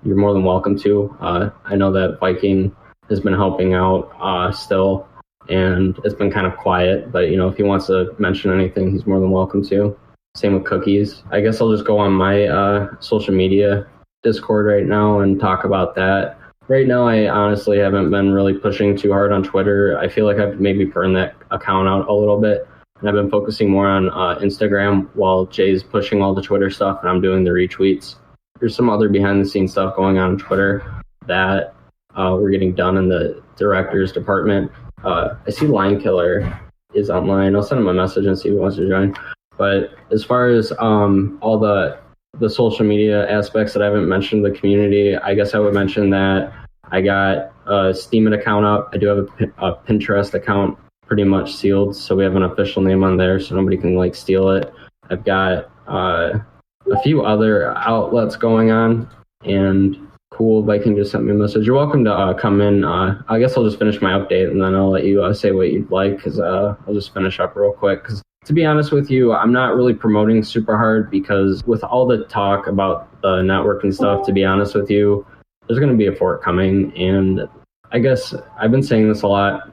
you're more than welcome to. I know that Viking has been helping out still, and it's been kind of quiet, but if he wants to mention anything, he's more than welcome to. Same with Cookies. I guess I'll just go on my social media Discord right now and talk about that. Right now, I honestly haven't been really pushing too hard on Twitter. I feel like I've maybe burned that account out a little bit, and I've been focusing more on Instagram while Jay's pushing all the Twitter stuff and I'm doing the retweets. There's some other behind-the-scenes stuff going on Twitter that we're getting done in the directors department. I see Line Killer is online. I'll send him a message and see if he wants to join. But as far as all the social media aspects that I haven't mentioned, the community, I guess I would mention that I got a Steemit account up. I do have a Pinterest account pretty much sealed, so we have an official name on there, so nobody can steal it. I've got a few other outlets going on, and Cool Viking just sent me a message. You're welcome to come in. I guess I'll just finish my update, and then I'll let you say what you'd like, because I'll just finish up real quick. Because to be honest with you, I'm not really promoting super hard, because with all the talk about the networking stuff, to be honest with you, there's going to be a fork coming, and I guess I've been saying this a lot.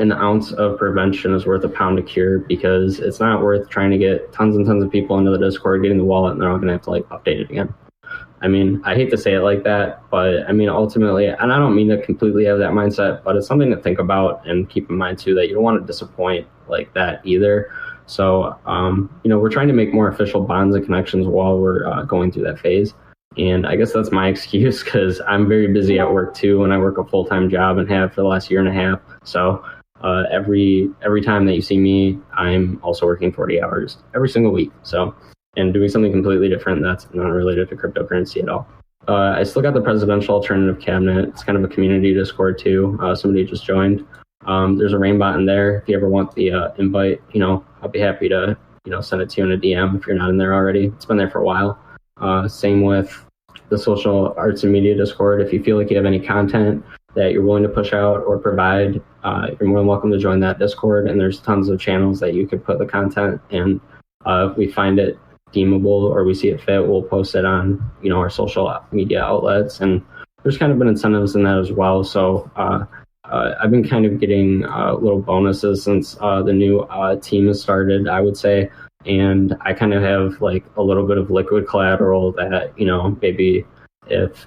An ounce of prevention is worth a pound of cure, because it's not worth trying to get tons and tons of people into the Discord, getting the wallet, and they're all going to have to update it again. I mean, I hate to say it like that, but I mean, ultimately, and I don't mean to completely have that mindset, but it's something to think about and keep in mind too, that you don't want to disappoint like that either. So, we're trying to make more official bonds and connections while we're going through that phase. And I guess that's my excuse, because I'm very busy at work too, and I work a full-time job and have for the last year and a half. So every time that you see me, I'm also working 40 hours every single week. So, and doing something completely different that's not related to cryptocurrency at all. I still got the Presidential Alternative Cabinet. It's kind of a community Discord too. Somebody just joined. There's a Rainbot in there. If you ever want the invite, I'll be happy to, send it to you in a DM if you're not in there already. It's been there for a while. Same with the Social Arts and Media Discord. If you feel like you have any content that you're willing to push out or provide, you're more than welcome to join that Discord. And there's tons of channels that you could put the content in. If we find it deemable or we see it fit, we'll post it on, our social media outlets. And there's kind of been incentives in that as well. So I've been kind of getting little bonuses since the new team has started, I would say. And I kind of have a little bit of liquid collateral that, maybe if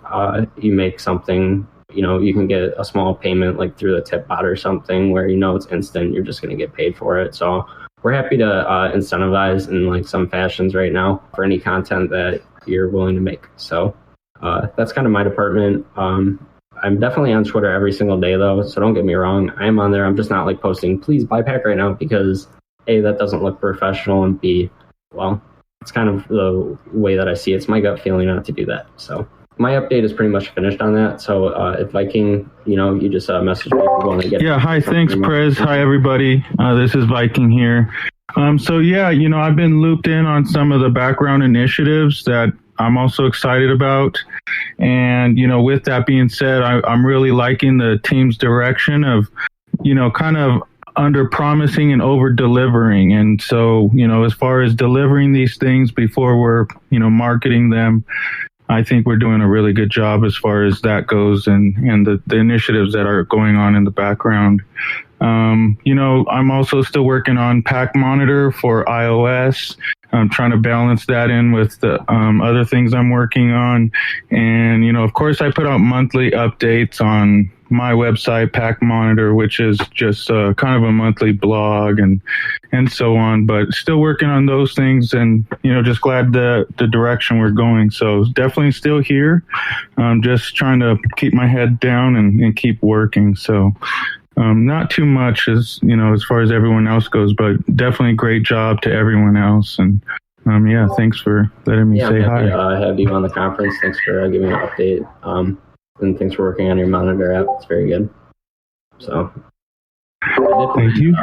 you make something, you can get a small payment through the tip bot or something where, it's instant, you're just going to get paid for it. So we're happy to incentivize in like some fashions right now for any content that you're willing to make. So that's kind of my department. I'm definitely on Twitter every single day though, so don't get me wrong. I'm on there. I'm just not like posting, please buy Pac right now, because A, that doesn't look professional, and B, well, it's kind of the way that I see it. It's my gut feeling not to do that. So my update is pretty much finished on that. So if Viking, you just message me if you want to get.
Yeah, hi, thanks, Prez. Hi, everybody. This is Viking here. So yeah, I've been looped in on some of the background initiatives that I'm also excited about. And, with that being said, I'm really liking the team's direction of, kind of under promising and over delivering. And so, as far as delivering these things before we're, marketing them, I think we're doing a really good job as far as that goes, and the initiatives that are going on in the background. I'm also still working on Pac Monitor for iOS. I'm trying to balance that in with the other things I'm working on. And, of course, I put out monthly updates on my website, Pac Monitor, which is just kind of a monthly blog and so on. But still working on those things, and, just glad the direction we're going. So definitely still here. Just trying to keep my head down and keep working. So not too much as far as everyone else goes, but definitely great job to everyone else. And thanks for letting me say hi.
Have you on the conference. Thanks for giving me an update. And thanks for working on your Monitor app. It's very good. So
thank you.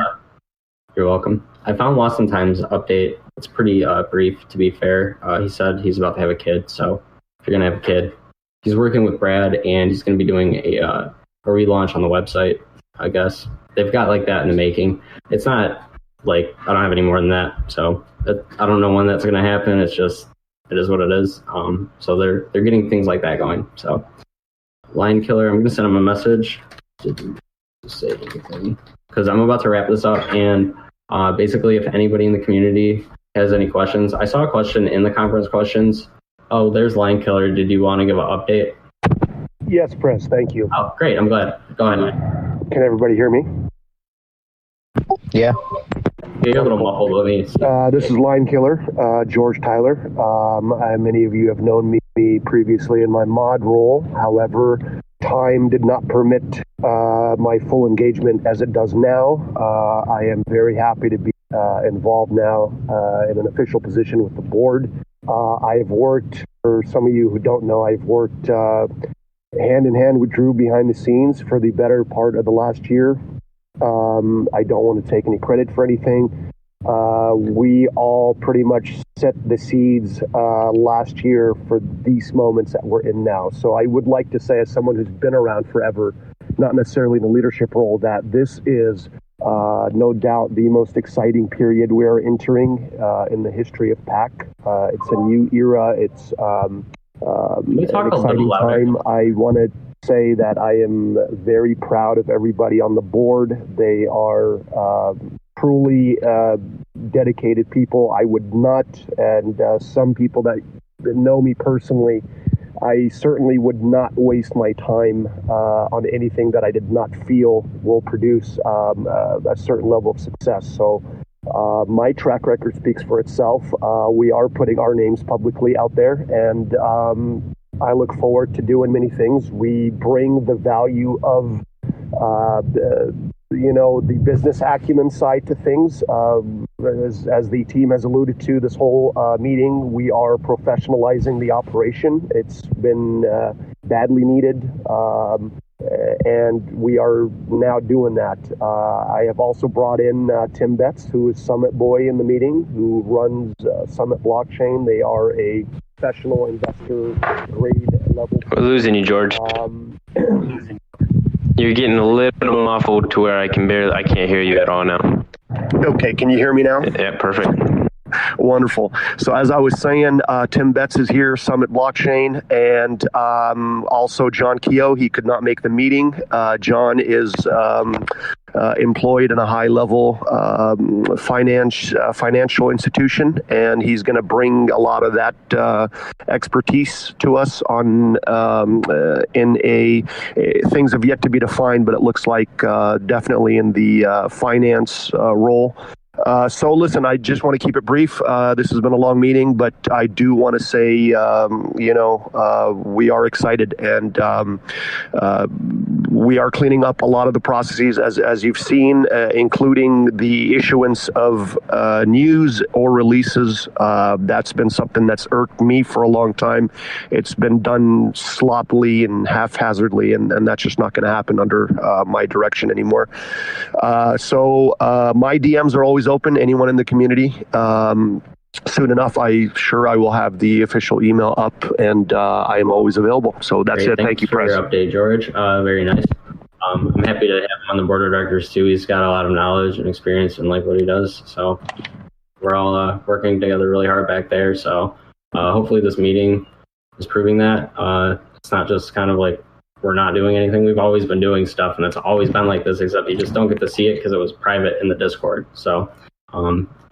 You're welcome. I found Lost in Time's update. It's pretty brief, to be fair. He said he's about to have a kid. So if you're going to have a kid, he's working with Brad, and he's going to be doing a relaunch on the website. I guess they've got like that in the making. It's not like I don't have any more than that, so I don't know when that's going to happen. It's just it is what it is. So they're getting things like that going. So Lion Killer, I'm going to send him a message. Didn't say anything because I'm about to wrap this up. And basically, if anybody in the community has any questions, I saw a question in the conference questions. Oh, there's Lion Killer. Did you want to give an update?
Yes, Press. Thank you.
Oh, great. I'm glad. Go ahead.
Can everybody hear me?
Yeah.
You're a little muffled with me.
This is Line Killer, George Tyler. Many of you have known me previously in my mod role. However, time did not permit my full engagement as it does now. I am very happy to be involved now in an official position with the board. I've worked, for some of you who don't know, I've worked hand in hand with Drew behind the scenes for the better part of the last year. I don't want to take any credit for anything. We all pretty much set the seeds last year for these moments that we're in now. So I would like to say, as someone who's been around forever, not necessarily in the leadership role, that this is no doubt the most exciting period we are entering in the history of PAC. It's a new era. It's an exciting time. I want to say that I am very proud of everybody on the board. They are truly dedicated people. I would not, and some people that know me personally, I certainly would not waste my time on anything that I did not feel will produce a certain level of success. So my track record speaks for itself. We are putting our names publicly out there, and I look forward to doing many things. We bring the value of the business acumen side to things. As the team has alluded to this whole meeting, we are professionalizing the operation. It's been badly needed, and we are now doing that. I have also brought in Tim Betts, who is Summit Boy in the meeting, who runs Summit Blockchain. They are a professional investor grade level.
We're losing you, George. You're getting a little muffled to where I can't hear you at all now.
Okay, can you hear me now?
Yeah, perfect.
Wonderful. So as I was saying, Tim Betts is here, Summit Blockchain, and also John Keogh. He could not make the meeting. John is employed in a high-level financial institution, and he's going to bring a lot of that expertise to us on things have yet to be defined, but it looks like definitely in the finance role. So listen, I just want to keep it brief. This has been a long meeting, but I do want to say, we are excited, and we are cleaning up a lot of the processes, as you've seen, including the issuance of news or releases. That's been something that's irked me for a long time. It's been done sloppily and haphazardly, and that's just not going to happen under my direction anymore. So my DMs are always open. Anyone in the community. Soon enough, I will have the official email up, and I am always available. So that's
Great.
it. Thank you,
for your update, George. Very nice. I'm happy to have him on the board of directors too. He's got a lot of knowledge and experience in like what he does. So we're all working together really hard back there. So hopefully this meeting is proving that. It's not just kind of like we're not doing anything. We've always been doing stuff, and it's always been like this, except you just don't get to see it because it was private in the Discord. So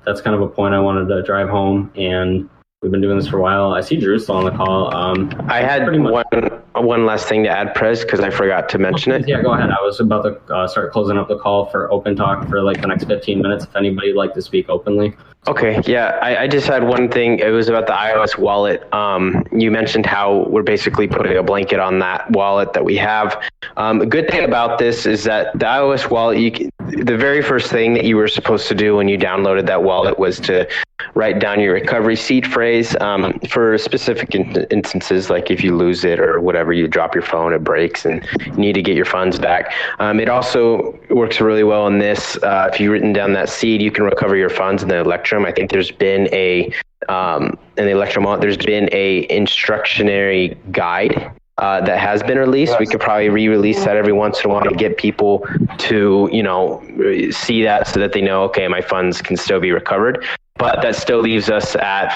that's kind of a point I wanted to drive home, and we've been doing this for a while. I see Drew's still on the call.
I had one last thing to add, Prez, because I forgot to mention it.
Yeah, go ahead. I was about to start closing up the call for open talk for like the next 15 minutes, if anybody would like to speak openly.
Okay, yeah, I just had one thing. It was about the iOS wallet. You mentioned how we're basically putting a blanket on that wallet that we have. A good thing about this is that the iOS wallet, the very first thing that you were supposed to do when you downloaded that wallet was to write down your recovery seed phrase for specific instances, like if you lose it or whatever, you drop your phone, it breaks, and you need to get your funds back. It also works really well in this. If you've written down that seed, you can recover your funds in the Electrum. I think there's been in the Electrum wallet, there's been a instructionary guide that has been released. We could probably re-release that every once in a while to get people to, see that so that they know, okay, my funds can still be recovered. But that still leaves us at,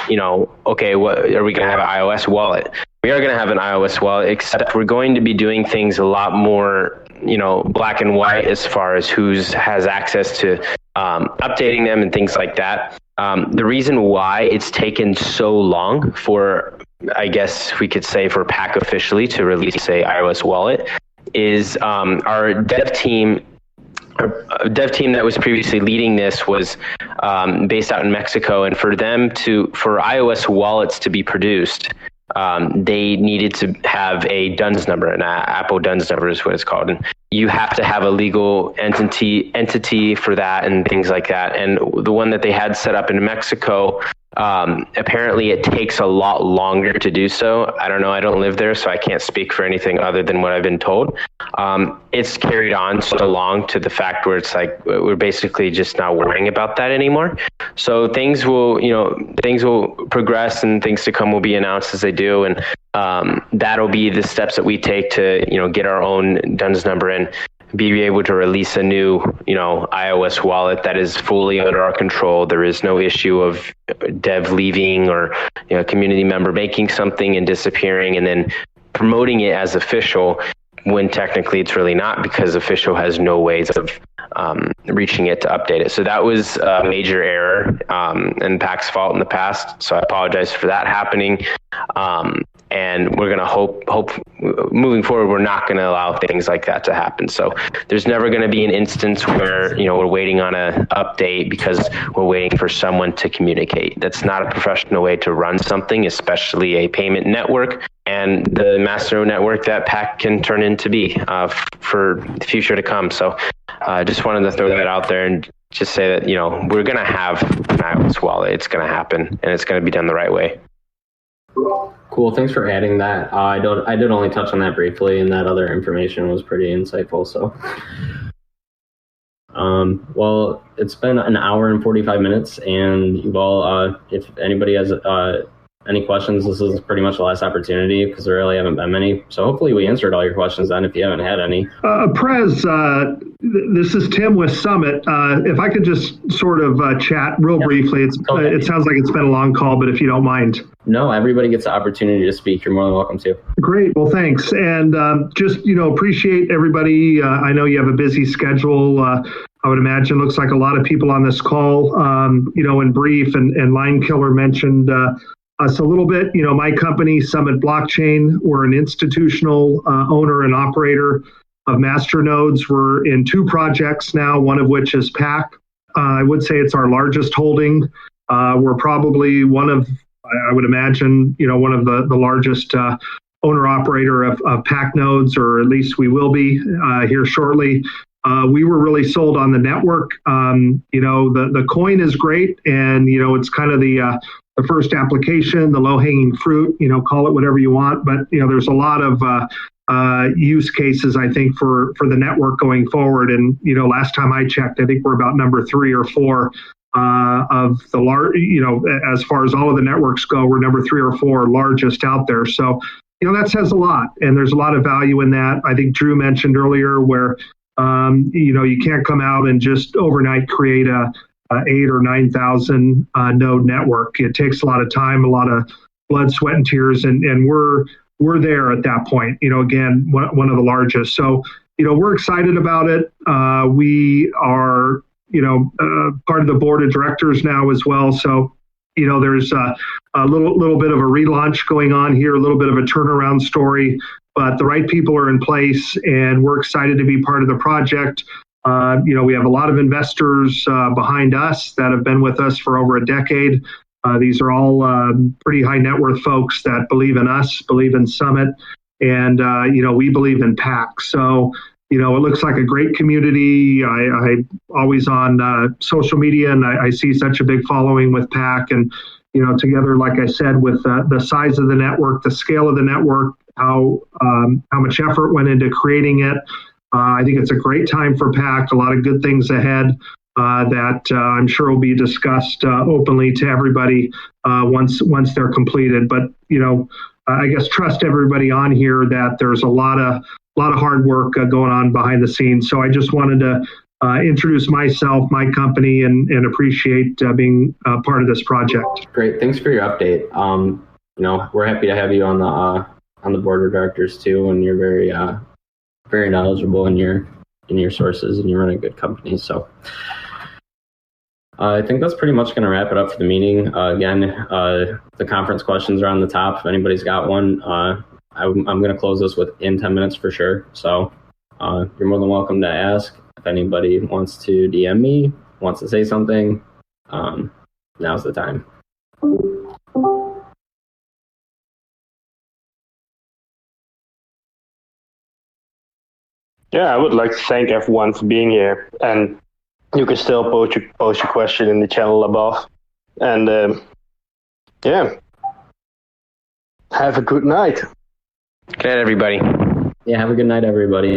okay, what are we going to have an iOS wallet? We are going to have an iOS wallet, except we're going to be doing things a lot more, black and white as far as who has access to updating them and things like that. The reason why it's taken so long for, I guess we could say, for Pac officially to release a iOS wallet is our dev team that was previously leading this was based out in Mexico, and for iOS wallets to be produced, they needed to have a DUNS number, an Apple DUNS number is what it's called. And you have to have a legal entity for that and things like that. And the one that they had set up in Mexico, apparently it takes a lot longer to do so. I don't know. I don't live there, so I can't speak for anything other than what I've been told. It's carried on so long to the fact where it's like we're basically just not worrying about that anymore. So things will progress, and things to come will be announced as they do. And that'll be the steps that we take to, get our own DUNS number and be able to release a new, iOS wallet that is fully under our control. There is no issue of dev leaving or, a community member making something and disappearing and then promoting it as official when technically it's really not, because official has no ways of reaching it to update it. So that was a major error and Pac's fault in the past. So I apologize for that happening. And we're going to hope moving forward, we're not going to allow things like that to happen. So there's never going to be an instance where, we're waiting on an update because we're waiting for someone to communicate. That's not a professional way to run something, especially a payment network and the master network that Pac can turn into be for the future to come. So I just wanted to throw that out there and just say that, we're going to have an iOS wallet. It's going to happen, and it's going to be done the right way.
Cool. Thanks for adding that. I did only touch on that briefly, and that other information was pretty insightful. So, well, it's been an hour and 45 minutes, and you all, if anybody has any questions, this is pretty much the last opportunity because there really haven't been many. So hopefully we answered all your questions then if you haven't had any.
Prez, this is Tim with Summit. If I could just sort of chat real briefly. It sounds like it's been a long call, but if you don't mind.
No, everybody gets the opportunity to speak. You're more than welcome to.
Great. Well, thanks. And just, appreciate everybody. I know you have a busy schedule. I would imagine looks like a lot of people on this call, in brief, and Line Killer mentioned us a little bit. My company, Summit Blockchain, we're an institutional owner and operator of master nodes. We're in 2 projects now, one of which is Pac. I would say it's our largest holding. We're probably one of, I would imagine, one of the largest owner-operator of Pacnodes, or at least we will be here shortly. We were really sold on the network. The Koen is great, and it's kind of the first application, the low-hanging fruit. Call it whatever you want, but there's a lot of use cases, I think, for the network going forward. And last time I checked, I think we're about number 3 or 4 of the large. As far as all of the networks go, we're number 3 or 4 largest out there. So that says a lot, and there's a lot of value in that. I think Drew mentioned earlier where you can't come out and just overnight create a 8 or 9,000 node network. It takes a lot of time, a lot of blood, sweat, and tears, and we're there at that point. Again, one of the largest. So we're excited about it. We are part of the board of directors now as well. So there's a little bit of a relaunch going on here, a little bit of a turnaround story. But the right people are in place, and we're excited to be part of the project. We have a lot of investors behind us that have been with us for over a decade. These are all pretty high net worth folks that believe in us, believe in Summit, and we believe in Pac. So it looks like a great community. I always on social media, and I see such a big following with Pac. And together, like I said, with the size of the network, the scale of the network, how much effort went into creating it. I think it's a great time for Pac. A lot of good things ahead that I'm sure will be discussed openly to everybody once they're completed. But I guess trust everybody on here that there's a lot of hard work going on behind the scenes. So I just wanted to introduce myself, my company, and appreciate being part of this project.
Great, thanks for your update. We're happy to have you on the board of directors too, and you're very knowledgeable in your sources, and you run a good company. So I think that's pretty much going to wrap it up for the meeting. Again, the conference questions are on the top. If anybody's got one, I'm going to close this within 10 minutes for sure. So you're more than welcome to ask. If anybody wants to DM me, wants to say something, now's the time.
Yeah, I would like to thank everyone for being here, and you can still post your question in the channel above. And have a good night.
Good night, everybody.
Yeah, have a good night, everybody.